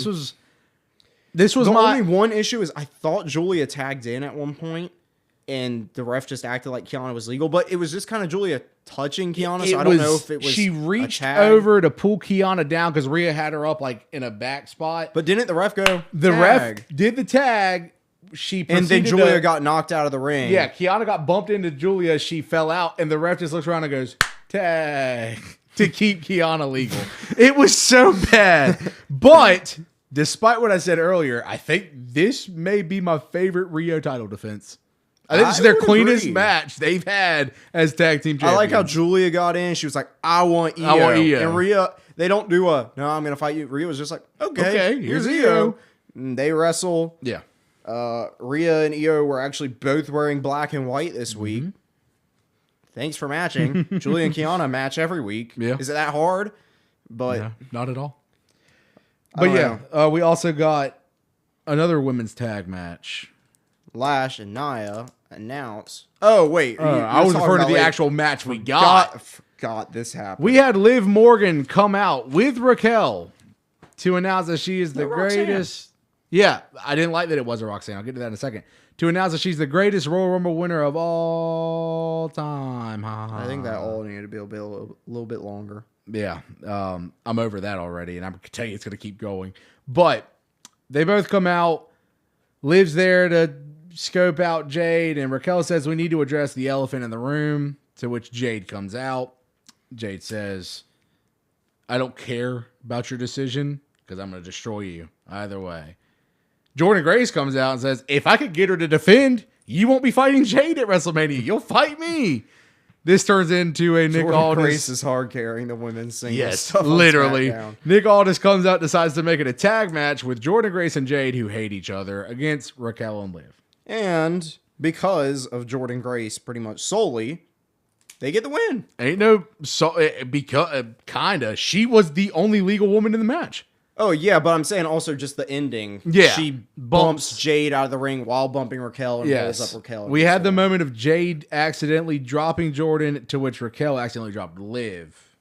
this was
only one issue is I thought Julia tagged in at one point, and the ref just acted like Kiana was legal, but it was just kind of Julia touching Kiana, so I don't know if it was
she reached over to pull Kiana down because Rhea had her up like in a back spot.
But didn't the ref go?
The ref did the tag.
And then Julia got knocked out of the ring.
Yeah, Kiana got bumped into Julia. She fell out, and the ref just looks around and goes, tag. to keep Kiana legal. It was so bad. But despite what I said earlier, I think this may be my favorite Rio title defense. I think this is their cleanest match they've had as tag team champions.
I like how Julia got in. She was like, I want Io. And Rhea, they don't do no, I'm going to fight you. Rhea was just like, okay, here's Io. And they wrestle.
Yeah.
Rhea and Io were actually both wearing black and white this week. Thanks for matching. Julia and Kiana match every week.
Yeah.
Is it that hard? But
no, not at all. But we also got another women's tag match.
Lash and Nia announce. Oh, wait.
I was referring to the actual match we got.
Forgot this happened.
We had Liv Morgan come out with Raquel to announce that she is the greatest. Yeah, I didn't like that it was a Roxanne. I'll get to that in a second. To announce that she's the greatest Royal Rumble winner of all time.
I think that all needed to be a little bit longer.
Yeah, I'm over that already, and I can tell you it's going to keep going. But they both come out. Liv's there to scope out Jade, and Raquel says we need to address the elephant in the room, to which Jade comes out. Jade says, I don't care about your decision because I'm going to destroy you either way. Jordan Grace comes out and says, if I could get her to defend, you won't be fighting Jade at WrestleMania. You'll fight me. This turns into a Nick Aldis.
Grace is hard carrying the women's singles.
Yes, literally. Nick Aldis comes out, decides to make it a tag match with Jordan Grace and Jade, who hate each other, against Raquel and Liv.
And because of Jordan Grace, pretty much solely, they get the win.
Ain't no because kinda. She was the only legal woman in the match.
Oh yeah, but I'm saying also just the ending.
Yeah,
she bumps Jade out of the ring while bumping Raquel and rolls up Raquel.
We had the moment of Jade accidentally dropping Jordan, to which Raquel accidentally dropped Liv,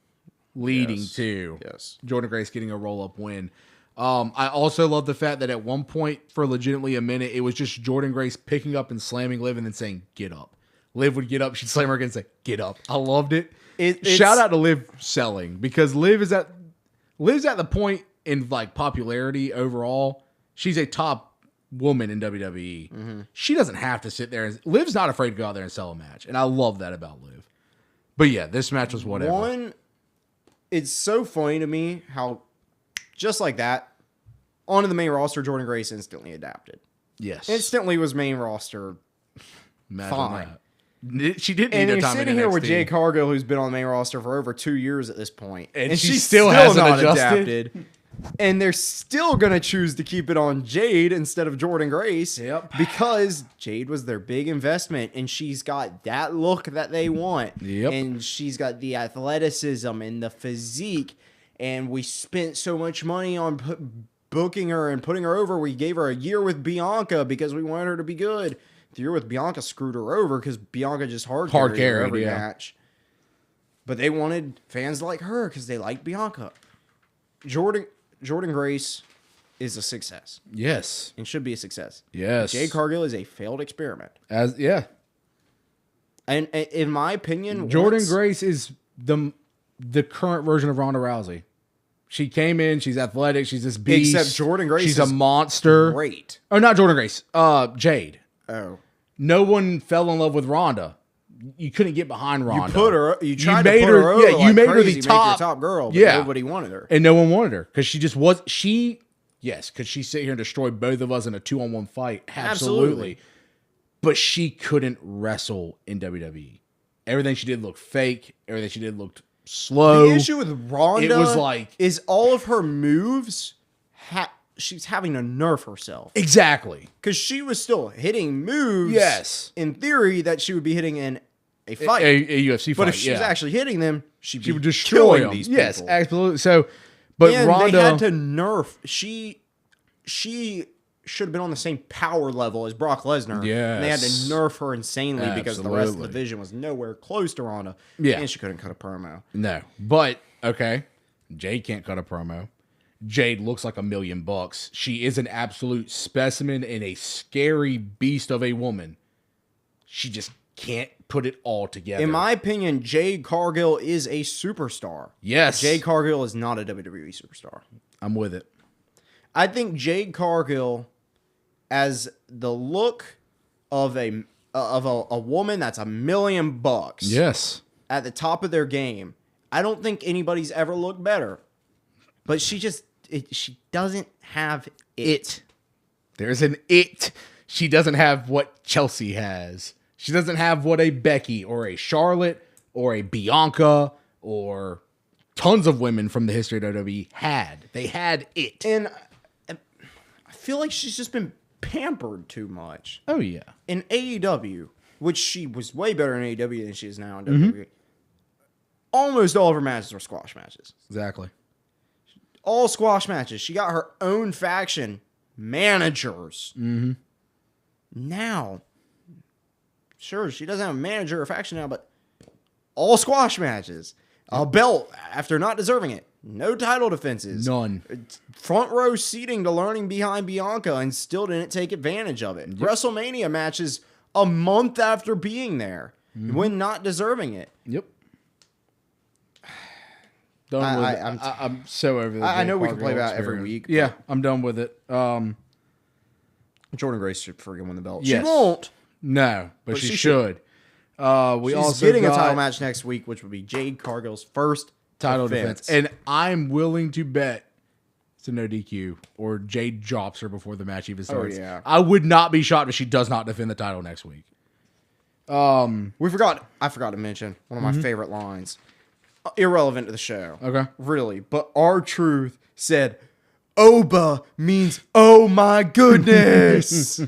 leading to Jordan Grace getting a roll up win. I also love the fact that at one point, for legitimately a minute, it was just Jordan Grace picking up and slamming Liv and then saying, get up. Liv would get up, she'd slam her again and say, get up. I loved it. Shout out to Liv selling, because Liv's at the point in like popularity overall. She's a top woman in WWE. Mm-hmm. She doesn't have to sit there. Liv's not afraid to go out there and sell a match. And I love that about Liv. But yeah, this match was whatever.
It's so funny to me how just like that, onto the main roster, Jordan Grace instantly adapted.
Yes.
Instantly was main roster.
Imagine
fine.
That. She didn't
and
need
you're
time
sitting here with Jade Cargill, who's been on the main roster for over 2 years at this point,
and she still hasn't
not
adjusted.
Adapted. And they're still going to choose to keep it on Jade instead of Jordan Grace.
Yep.
Because Jade was their big investment, and she's got that look that they want.
Yep.
And she's got the athleticism and the physique. And we spent so much money on booking her and putting her over. We gave her a year with Bianca because we wanted her to be good. The year with Bianca screwed her over because Bianca just hard carried every match. But they wanted fans like her because they liked Bianca. Jordan Grace is a success.
Yes.
And should be a success.
Yes.
Jade Cargill is a failed experiment.
And
in my opinion,
Jordan Grace is the current version of Ronda Rousey. She came in, she's athletic, she's this beast.
Except Jordan Grace
she's a monster.
Great.
Oh, not Jordan Grace. Jade.
Oh.
No one fell in love with Ronda. You couldn't get behind Ronda.
You tried to put her over.
Yeah, you made her the
top girl, but nobody wanted her.
And no one wanted her because she just was. Could she sit here and destroy both of us in a 2-on-1 fight? Absolutely. But she couldn't wrestle in WWE. Everything she did looked fake. Everything she did looked slow.
The issue with Ronda is all of her moves. She's having to nerf herself.
Exactly.
Because she was still hitting moves.
Yes.
In theory, that she would be hitting in a fight.
A UFC fight.
But if she's actually hitting them, she would
destroy
these people.
Yes, absolutely. So, but
and
Ronda,
they had to nerf. She should have been on the same power level as Brock Lesnar.
Yes.
And they had to nerf her insanely because the rest of the division was nowhere close to Ronda.
Yeah.
And she couldn't cut a promo.
No. But, okay, Jade can't cut a promo. Jade looks like $1 million. She is an absolute specimen and a scary beast of a woman. She just can't put it all together.
In my opinion, Jade Cargill is a superstar.
Yes.
Jade Cargill is not a WWE superstar.
I'm with it.
I think Jade Cargill, as the look of a woman that's $1 million.
Yes.
At the top of their game, I don't think anybody's ever looked better. But she doesn't have it.
There's an it. She doesn't have what Chelsea has. She doesn't have what a Becky or a Charlotte or a Bianca or tons of women from the history of WWE had. They had it.
And I feel like she's just been pampered too much.
Oh, yeah.
In AEW, which she was way better in AEW than she is now in WWE, almost all of her matches were squash matches.
Exactly.
All squash matches. She got her own faction managers.
Mm-hmm.
Now, sure, she doesn't have a manager or faction now, but all squash matches. A belt after not deserving it. No title defenses.
None.
Front row seating to learning behind Bianca and still didn't take advantage of it. Yep. WrestleMania matches a month after being there when not deserving it.
Yep. I'm so over this.
I know we can play that every week.
Yeah, I'm done with it.
Jordan Grace should friggin' win the belt.
Yes.
She won't.
No, but she should.
She's
also
getting a title match next week, which would be Jade Cargill's first
title defense. And I'm willing to bet it's a no DQ or Jade drops her before the match even starts.
Oh, yeah.
I would not be shocked if she does not defend the title next week.
I forgot to mention one of my favorite lines. Irrelevant to the show.
Okay.
Really. But R-Truth said, Oba means, oh my goodness.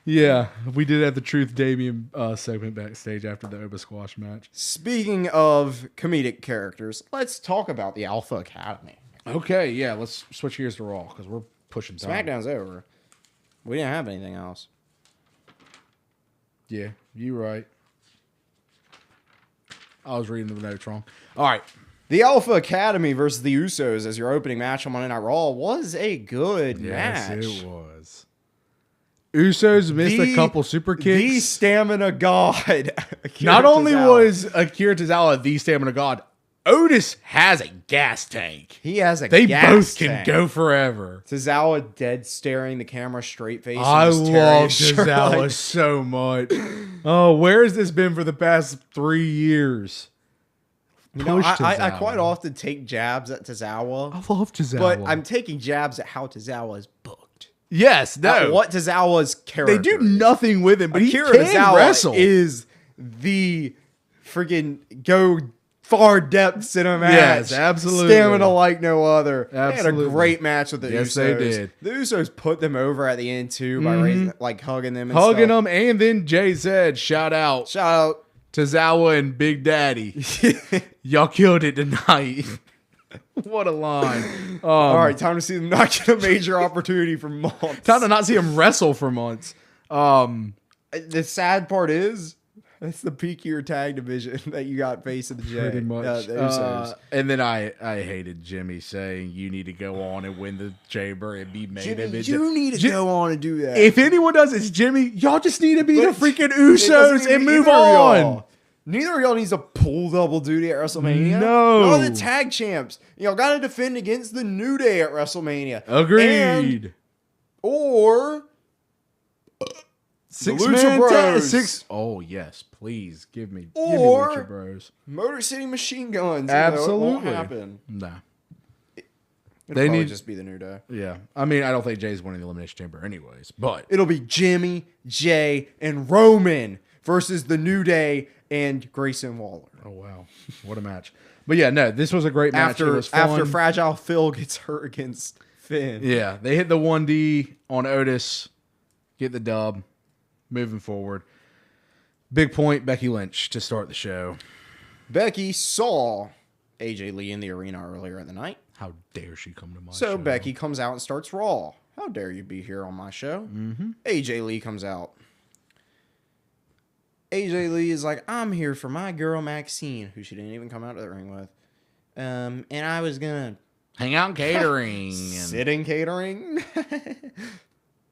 Yeah. We did have the Truth Damien segment backstage after the Oba squash match.
Speaking of comedic characters, let's talk about the Alpha Academy.
Okay. Yeah. Let's switch gears to Raw because we're pushing time.
SmackDown's over. We didn't have anything else.
Yeah. You're right. I was reading the notes wrong. All right.
The Alpha Academy versus the Usos as your opening match on Monday Night Raw was a good match.
Yes, it was. Usos missed a couple super kicks.
The stamina god.
Not only was Akira Tozawa the stamina god, Otis has a gas tank.
He has a
They
gas
both
tank.
can go forever.
Tozawa dead staring the camera straight face.
I love Tozawa so much. Oh, where has this been for the past 3 years?
You know, I quite often take jabs at Tozawa.
I love Tozawa.
But I'm taking jabs at how Tozawa is booked.
Yes, no.
At what Tozawa's character
They do nothing with him, but
Akira
he can
Tozawa
wrestle.
is the friggin' go far depths in a match.
Yes, absolutely.
Stamina like no other.
Absolutely.
They had a great match with the Usos.
Yes, they did.
The Usos put them over at the end too by raising, like hugging them and
Hugging
stuff.
them, and then Jay said, shout out Tozawa and Big Daddy. Y'all killed it tonight. What a line.
All right, time to see them not get a major opportunity for months.
Time to not see him wrestle for months.
The sad part is, that's the peak of your tag division that you got facing the Jay.
Pretty much.
The Usos.
And then I hated Jimmy saying you need to go on and win the chamber and be main event.
You need to go on and do that.
If anyone does, it's Jimmy. Y'all just need to be the freaking Usos and move on.
Neither of y'all needs to pull double duty at WrestleMania.
No.
Y'all are the tag champs. Y'all got to defend against the New Day at WrestleMania.
Agreed.
Or
Six
Lucha Bros.
Six. Oh yes, please give me
Lucha
Bros.
Motor City Machine Guns.
Absolutely.
It won't happen.
Nah.
They need just be the New Day.
Yeah. I mean, I don't think Jay's winning the Elimination Chamber anyways, but
It'll be Jimmy, Jay, and Roman versus the New Day and Grayson Waller.
oh wow, what a match! But yeah, no, this was a great match. It was fun.
After Fragile Phil gets hurt against Finn.
Yeah, they hit the 1D on Otis, get the dub, moving forward. Big point, Becky Lynch to start the show.
Becky saw AJ Lee in the arena earlier in the night.
How dare she come to my show?
So Becky comes out and starts Raw. How dare you be here on my show? AJ Lee comes out. AJ Lee is like, I'm here for my girl Maxine, who she didn't even come out to the ring with. And I was going to
hang out in catering.
sit in catering.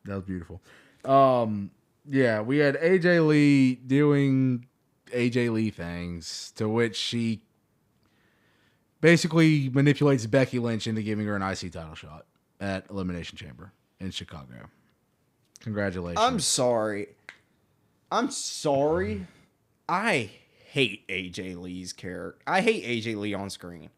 That was beautiful. Yeah, we had AJ Lee doing AJ Lee things, to which she basically manipulates Becky Lynch into giving her an IC title shot at Elimination Chamber in Chicago. Congratulations.
I'm sorry. I hate AJ Lee's character. I hate AJ Lee on screen.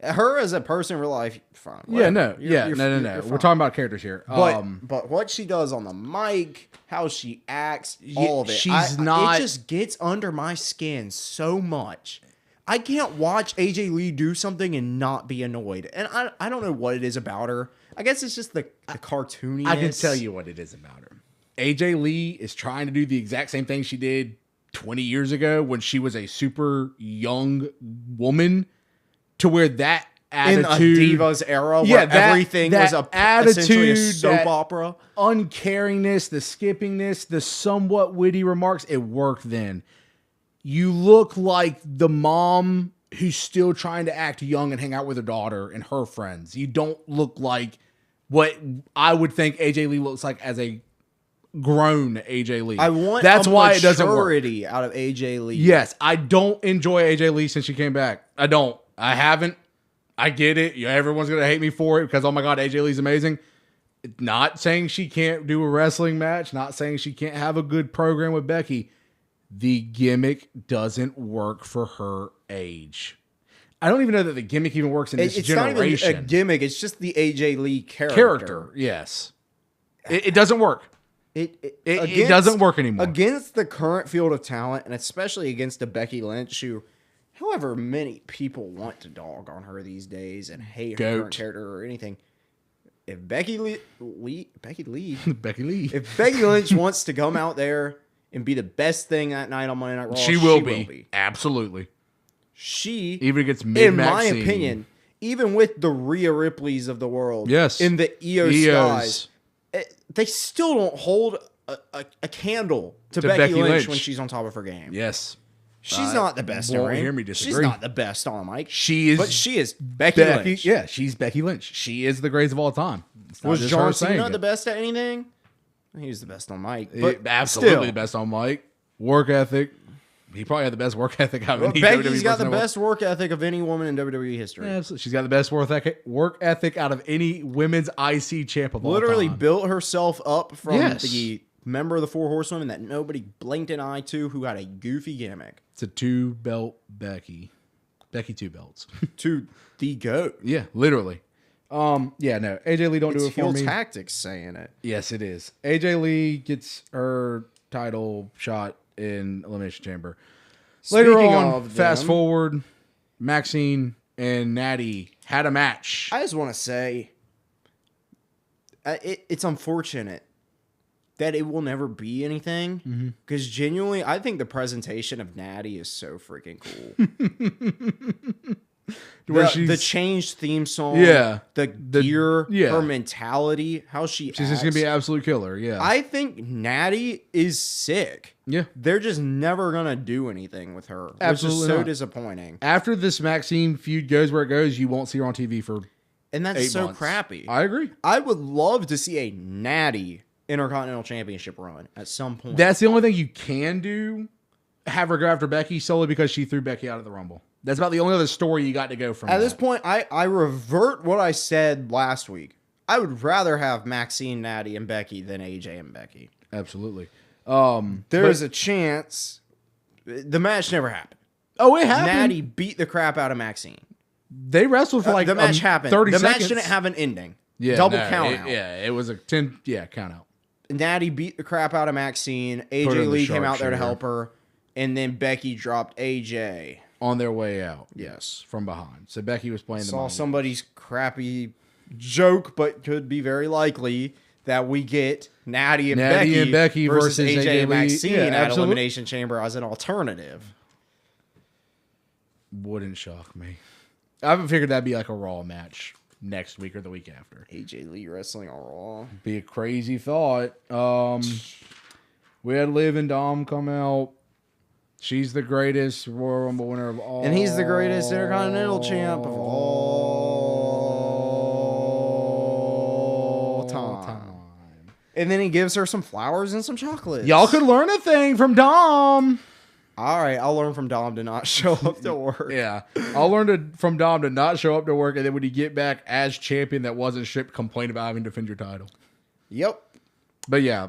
Her as a person in real life, fine.
Yeah,
whatever.
no. We're talking about characters here.
But what she does on the mic, how she acts, all of it. It just gets under my skin so much. I can't watch AJ Lee do something and not be annoyed. And I don't know what it is about her. I guess it's just the cartooniness.
I can tell you what it is about her. AJ Lee is trying to do the exact same thing she did 20 years ago when she was a super young woman, to where that attitude
in a Divas era where everything was essentially a soap opera.
Uncaringness, the skippingness, the somewhat witty remarks, it worked then. You look like the mom who's still trying to act young and hang out with her daughter and her friends. You don't look like what I would think AJ Lee looks like as a grown AJ Lee.
I want
that's why it doesn't work
out of AJ Lee.
Yes, I don't enjoy AJ Lee since she came back. I don't. I haven't. I get it. Everyone's gonna hate me for it because, oh my god, AJ Lee's amazing. Not saying she can't do a wrestling match. Not saying she can't have a good program with Becky. The gimmick doesn't work for her age. I don't even know that the gimmick even works in this generation.
It's not even a gimmick. It's just the AJ Lee
character. Yes, it doesn't work. It doesn't work anymore
against the current field of talent, and especially against a Becky Lynch, who, however many people want to dog on her these days and hate her current character or anything. If Becky Lee, if Becky Lynch wants to come out there and be the best thing that night on Monday Night Raw,
she will be. Absolutely.
She,
even gets in
my opinion, even with the Rhea Ripleys of the world,
yes,
in the EOS, they still don't hold a candle to Becky Lynch when she's on top of her game.
Yes.
She's not the best.
Won't hear me disagree.
She's not the best on the mic.
She is,
but she is Becky Lynch.
Yeah, she's Becky Lynch. She is the greatest of all time.
Was John Cena the best at anything? He was the best on mic. But
absolutely the best on mic. Work ethic. He probably had the best work ethic out of any WWE.
Becky's got the best work ethic of any woman in WWE history.
Yeah, absolutely. She's got the best work ethic out of any women's IC champ of all time.
Literally built herself up from the member of the Four Horsewomen that nobody blinked an eye to, who had a goofy gimmick.
It's a 2-belt Becky. Becky 2 belts.
To the GOAT.
Yeah, literally. Yeah, no. AJ Lee don't do it for me.
Heel tactics saying it.
Yes, it is. AJ Lee gets her title shot in Elimination Chamber. Later on, fast forward, Maxine and Natty had a match.
I just want to say, it's unfortunate that it will never be anything, because genuinely, I think the presentation of Natty is so freaking cool. The changed theme song, the gear, her mentality, how she's
just gonna be an absolute killer. Yeah,
I think Natty is sick.
Yeah,
they're just never gonna do anything with her,
absolutely,
which is so disappointing.
After this Maxine feud goes where it goes, you won't see her on TV for
and that's
8
so
months.
crappy.
I agree.
I would love to see a Natty Intercontinental Championship run at some point.
That's the only thing you can do. Have her go after Becky solely because she threw Becky out of the Rumble. That's about the only other story you got to go from.
At this point, I revert what I said last week. I would rather have Maxine, Natty, and Becky than AJ and Becky.
Absolutely.
There is a chance. The match never happened.
Oh, it happened.
Natty beat the crap out of Maxine.
They wrestled for
the match happened.
30
the
seconds.
Match didn't have an ending.
Yeah,
double count out.
It was a 10. Yeah, count out.
Natty beat the crap out of Maxine. AJ Lee came out there to help her, and then Becky dropped AJ
on their way out.
Yes,
from behind. So Becky was playing.
Saw somebody's crappy joke, but could be very likely that we get Natty and Becky versus AJ and Maxine at Elimination Chamber as an alternative.
Wouldn't shock me. I haven't figured that'd be like a Raw match next week or the week after.
AJ Lee wrestling on Raw.
Be a crazy thought. We had Liv and Dom come out. She's the greatest Royal Rumble winner of all.
And he's the greatest Intercontinental champ of all time. And then he gives her some flowers and some chocolates.
Y'all could learn a thing from Dom.
All right, I'll learn from Dom to not show up to work.
Yeah, I'll learn from Dom to not show up to work, and then when you get back as champion that wasn't shipped, complain about having to defend your title.
Yep.
But yeah,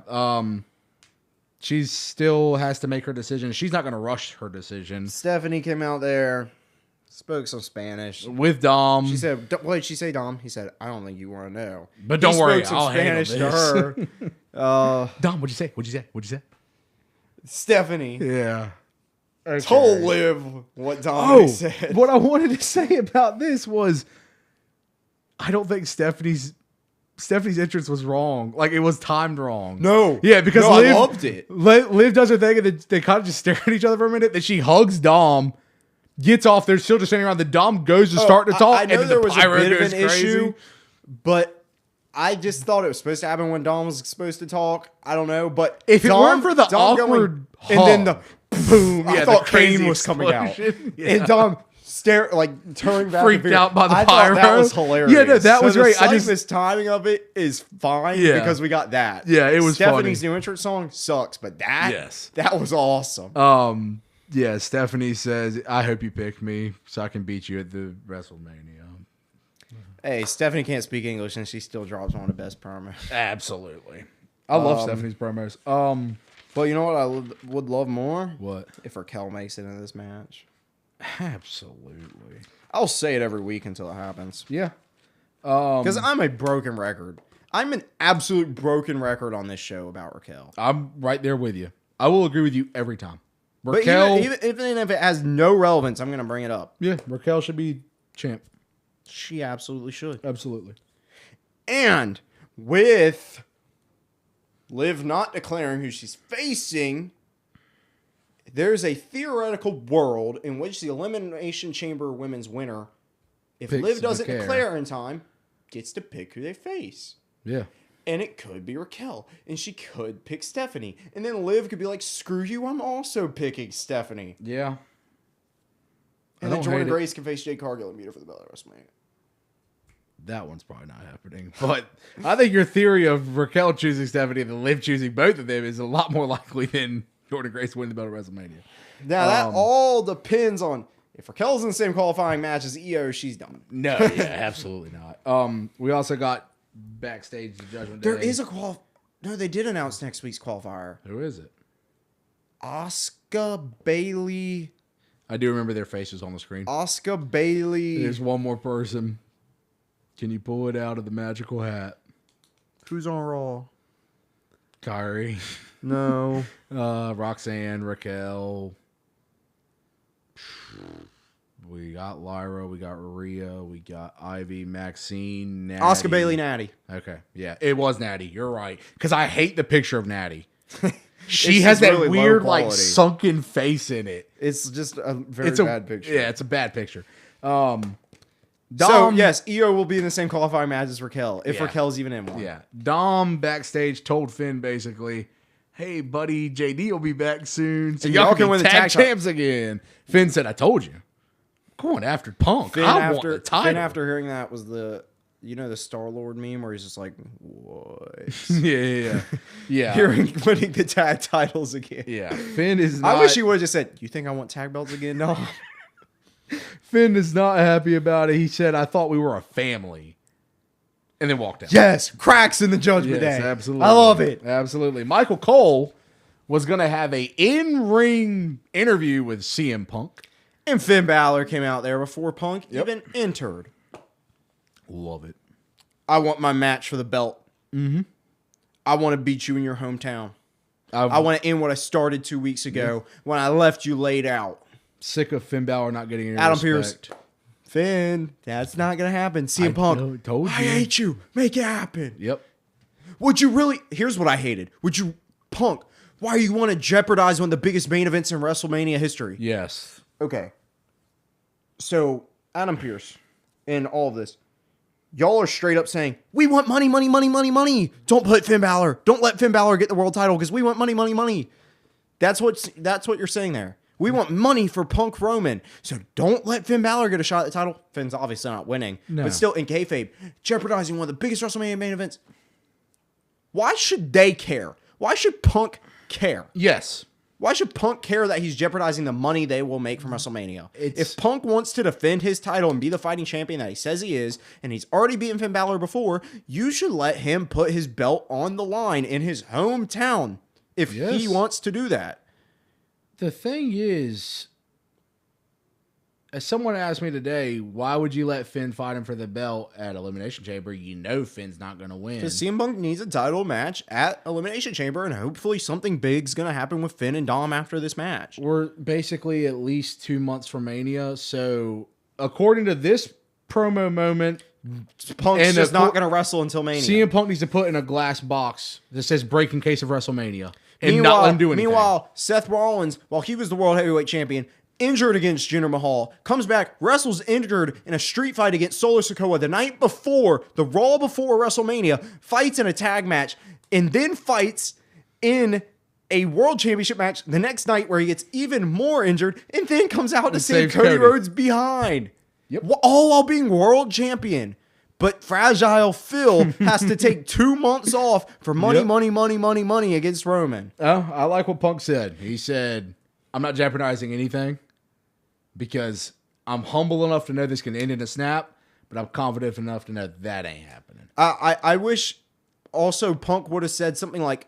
She still has to make her decision. She's not going to rush her decision.
Stephanie came out there, spoke some Spanish
With Dom.
She said, "What did she say, Dom?" He said, "I don't think you want to know."
But don't worry,
spoke some
I'll
Spanish
handle
to
this.
her.
Dom, what'd you say? What'd you say? What'd you say?
Stephanie
Yeah. Okay.
told Liv what Dom said.
What I wanted to say about this was, I don't think Stephanie's entrance was wrong. Like, it was timed wrong.
No.
Yeah, because
No,
Liv,
I loved it.
Liv does her thing, and they kind of just stare at each other for a minute. Then she hugs Dom, gets off. They're still just standing around. The Dom goes to start to talk,
I know
and
there
the
was a
pyro
bit of
goes
an
crazy.
issue, but I just thought it was supposed to happen when Dom was supposed to talk. I don't know, but
If it
Dom,
weren't for the
Dom
awkward
going, and then the boom,
Yeah,
I
the
thought
crazy
Kane was coming out,
explosion. Yeah.
and Dom turning back,
Freaked out by the
I thought that
pyro.
was hilarious.
Yeah, no, that was
the
great.
Cypress timing of it is fine
Yeah.
because we got that.
Yeah, it was
Stephanie's
funny.
new entrance song sucks, but that
Yes.
that was awesome.
Yeah, Stephanie says, I hope you pick me so I can beat you at the WrestleMania.
Hey, Stephanie can't speak English and she still drops one of the best promos.
Absolutely. I love Stephanie's promos.
But you know what I would love more?
What?
If Raquel makes it into this match.
Absolutely.
I'll say it every week until it happens.
Yeah.
Because I'm a broken record. I'm an absolute broken record on this show about Raquel.
I'm right there with you. I will agree with you every time.
But
Raquel,
even if it has no relevance, I'm going to bring it up.
yeah, Raquel should be champ.
She absolutely should.
Absolutely.
And with Liv not declaring who she's facing, there's a theoretical world in which the Elimination Chamber women's winner, if
Picks
Liv doesn't
Raquel.
declare in time, gets to pick who they face.
Yeah.
And it could be Raquel. And she could pick Stephanie. And then Liv could be like, screw you, I'm also picking Stephanie.
Yeah.
And then Jordan Grace can face Jade Cargill and beat her for the belt at WrestleMania.
That one's probably not happening. But I think your theory of Raquel choosing Stephanie and then Liv choosing both of them is a lot more likely than Jordan Grace winning the belt at WrestleMania.
Now, that all depends on if Raquel's in the same qualifying match as EO, she's done.
No, yeah, absolutely not. We also got backstage the Judgment Day.
There is a No, they did announce next week's qualifier.
Who is it?
Asuka Bailey.
I do remember their faces on the screen.
Asuka Bailey.
There's one more person. Can you pull it out of the magical hat?
Who's on Raw?
Kyrie.
No.
Roxanne, Raquel. We got Lyra, we got Rhea, we got Ivy, Maxine, Natty.
Asuka Bailey, Natty.
Okay, yeah, it was Natty. You're right. Because I hate the picture of Natty. She
It's
has that
really low
weird, like,
quality.
sunken face in it.
It's just a very
It's a
bad picture.
Yeah, it's a bad picture.
So,
Dom,
yes, EO will be in the same qualifying match as Raquel, if
Yeah.
Raquel's even in one.
Yeah. Dom backstage told Finn basically, hey, buddy, JD will be back soon. So
And
y'all
y'all
can
can
win
win
the
the
tag
tag
champs again. Finn said, I told you. Going after Punk. I want the title.
Finn, after hearing that, was the Star-Lord meme where he's just like, what?
yeah.
Winning the tag titles again.
Yeah. Finn is not.
I wish he would have just said, you think I want tag belts again? No.
Finn is not happy about it. He said, I thought we were a family. And then walked out.
Yes, cracks in the Judgment
Yes,
Day.
absolutely.
I love it.
Absolutely. Michael Cole was going to have a in-ring interview with CM Punk.
And Finn Balor came out there before Punk even entered.
Love it.
I want my match for the belt. Mm-hmm. I want to beat you in your hometown.
I'm
I want to end what I started 2 weeks ago when I left you laid out.
sick of Finn Balor not getting any
Adam
respect.
Pearce. Finn, that's not going to happen. CM Punk,
told you.
I hate you. Make it happen.
Yep.
Would you really? Here's what I hated. Punk, why you want to jeopardize one of the biggest main events in WrestleMania history?
Yes.
Okay. So, Adam Pearce, in all of this, y'all are straight up saying, we want money, money, money, money, money. Don't put Finn Balor. Don't let Finn Balor get the world title because we want money, money, money. That's what you're saying there. We want money for Punk Roman. So don't let Finn Balor get a shot at the title. Finn's obviously not winning.
No.
But still, in kayfabe, jeopardizing one of the biggest WrestleMania main events. Why should they care? Why should Punk care?
Yes.
Why should Punk care that he's jeopardizing the money they will make from WrestleMania? If Punk wants to defend his title and be the fighting champion that he says he is, and he's already beaten Finn Balor before, you should let him put his belt on the line in his hometown. if he wants to do that.
The thing is, as someone asked me today, why would you let Finn fight him for the belt at Elimination Chamber? You know Finn's not going to win.
Because CM Punk needs a title match at Elimination Chamber, and hopefully something big's going to happen with Finn and Dom after this match.
We're basically at least 2 months from Mania, so according to this promo moment,
Punk's just not going to wrestle until Mania.
CM Punk needs to put in a glass box that says break in case of WrestleMania and not let him do anything.
Meanwhile, Seth Rollins, while he was the World Heavyweight Champion, injured against Jinder Mahal, comes back, wrestles injured in a street fight against Solo Sikoa the night before, the Raw before WrestleMania, fights in a tag match, and then fights in a World Championship match the next night where he gets even more injured, and then comes out to save Cody Rhodes behind.
Yep.
All while being World Champion. But Fragile Phil has to take 2 months off for money against Roman.
Oh, I like what Punk said. He said, I'm not jeopardizing anything because I'm humble enough to know this can end in a snap, but I'm confident enough to know that ain't happening.
I wish also Punk would have said something like,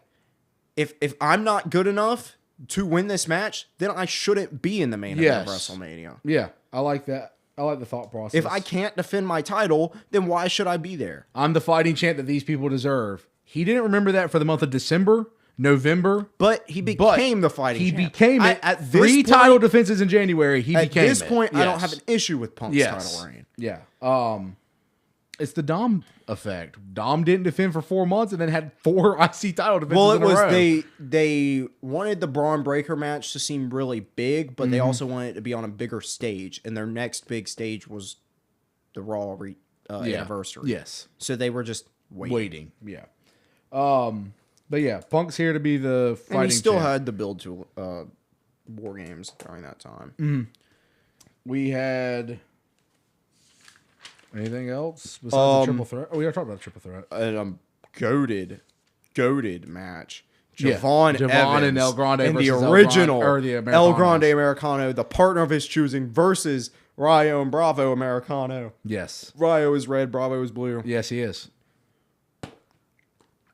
if I'm not good enough to win this match, then I shouldn't be in the main event of WrestleMania.
Yeah, I like that. I like the thought process.
If I can't defend my title, then why should I be there?
I'm the fighting champ that these people deserve. He didn't remember that for the month of December, November.
But he became the fighting champ.
He became it. At 3 title defenses in January, he became it. At this point,
I don't have an issue with Punk's title reign.
Yeah. It's the Dom effect. Dom didn't defend for 4 months and then had 4 IC title defenses in a row.
They wanted the Bron Breakker match to seem really big, but they also wanted it to be on a bigger stage, and their next big stage was the Raw anniversary. Yes. So they were just waiting.
Yeah. But yeah, Punk's here to be the fighting
and he still
champ.
had the build to War Games during that time.
Mm-hmm. We had... Anything else besides the triple threat? Oh, we already talked about the triple threat.
A goated match. Javon Evans
and El Grande
and the original El Grande Americano, the partner of his choosing, versus Rayo and Bravo Americano.
Yes.
Rayo is red, Bravo is blue.
Yes, he is.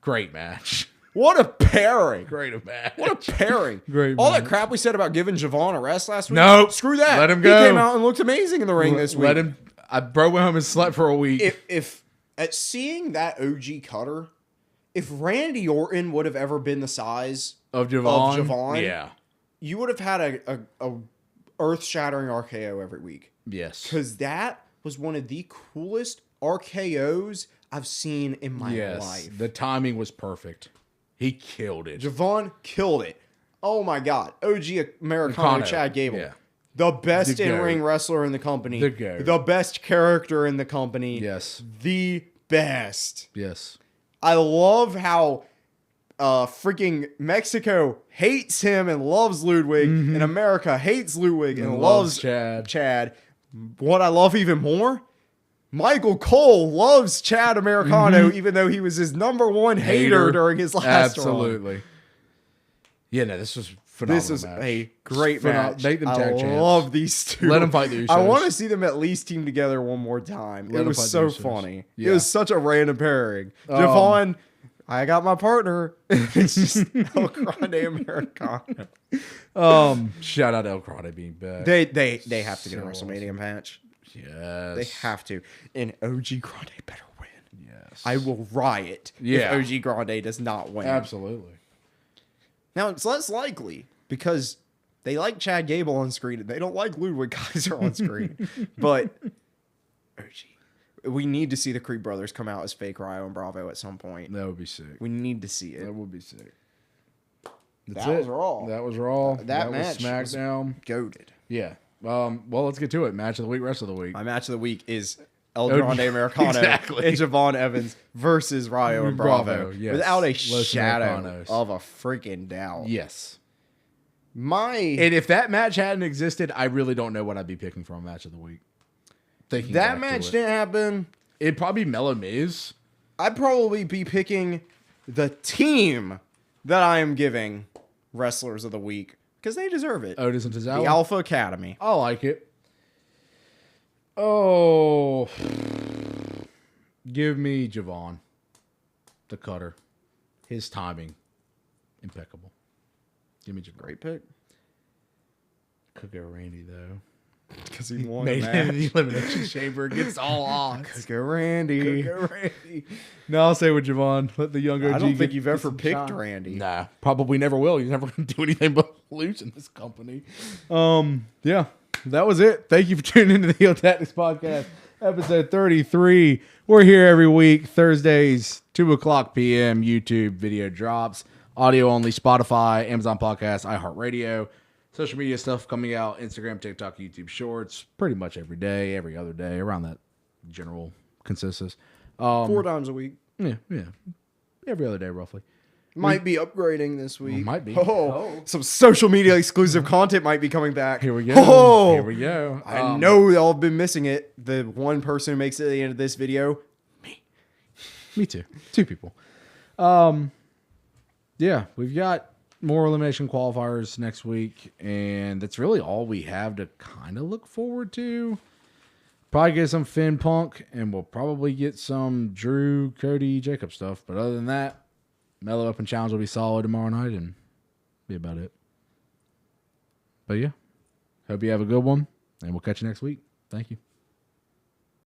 Great match.
What a pairing.
Great match.
What a pairing.
Great
All
match.
that crap we said about giving Javon a rest last week.
No.
Screw that.
Let him go.
He came out and looked amazing in the ring this week.
Let him. I went home and slept for a week.
If at seeing that OG cutter, if Randy Orton would have ever been the size
of Javon,
yeah, you would have had a earth-shattering RKO every week.
Yes.
Because that was one of the coolest RKOs I've seen in my life.
The timing was perfect. He killed it.
Javon killed it. Oh my God. OG Americano Chad Gable. Yeah. The best in-ring wrestler in the company. The best character in the company.
Yes.
The best.
Yes.
I love how freaking Mexico hates him and loves Ludwig, and America hates Ludwig and loves Chad. What I love even more, Michael Cole loves Chad Americano, even though he was his #1 hater during his last run.
Absolutely. Yeah, no, this was phenomenal.
This is a great match.
Make them tag champs.
I love these two.
Let them fight the Usos.
I want to see them at least team together one more time. It was so funny. Yeah. It was such a random pairing. Javon, I got my partner. It's just El Grande Americano.
Shout out El Grande being back.
They have to get a WrestleMania match.
Yes.
They have to. And OG Grande better win.
Yes.
I will riot if OG Grande does not win.
Absolutely.
Now, it's less likely because they like Chad Gable on screen and they don't like Ludwig Kaiser on screen. But we need to see the Creed brothers come out as fake Rayo and Bravo at some point.
That would be sick.
We need to see it.
That would be sick.
That was Raw.
That was Raw.
That match
was SmackDown.
Goated.
Yeah. Well, let's get to it. Match of the week, rest of the week.
My match of the week is El Grande Americano and Javon Evans versus Rayo and Bravo. Yes. Without a shadow of a freaking doubt.
Yes.
And
if that match hadn't existed, I really don't know what I'd be picking for a match of the week.
That match didn't happen.
It'd probably be Melo Miz.
I'd probably be picking the team that I am giving Wrestlers of the Week because they deserve it.
Otis and Tozawa.
The Alpha Academy.
I like it. Oh, give me Javon, the cutter. His timing, impeccable. Give me Javon.
Great pick.
Could go Randy though.
Because he won
Made
the
it in
match.
the Elimination Chamber against all odds.
Could go Randy.
Could go Randy. No, I'll say with Javon. Let the younger.
I don't think you've ever picked Randy.
Nah, probably never will. He's never going to do anything but lose in this company. Yeah, that was it. Thank you for tuning into the Heel Tactics Podcast, episode 33. We're here every week, Thursdays, 2:00 p.m. YouTube video drops. Audio only, Spotify, Amazon Podcasts, iHeartRadio. Social media stuff coming out, Instagram, TikTok, YouTube Shorts, pretty much every day, every other day, around that general consensus.
4 times a week.
Yeah. Every other day, roughly.
Might be upgrading this week.
Might be.
Some social media exclusive content might be coming back.
Here we go.
Oh,
Here we go.
I know y'all have been missing it. The one person who makes it to the end of this video,
Me too. 2 people. Yeah, we've got more elimination qualifiers next week, and that's really all we have to kind of look forward to. Probably get some Finn Punk, and we'll probably get some Drew, Cody, Jacob stuff. But other than that, Mellow Up and Challenge will be solid tomorrow night, and be about it. But yeah, hope you have a good one, and we'll catch you next week. Thank you.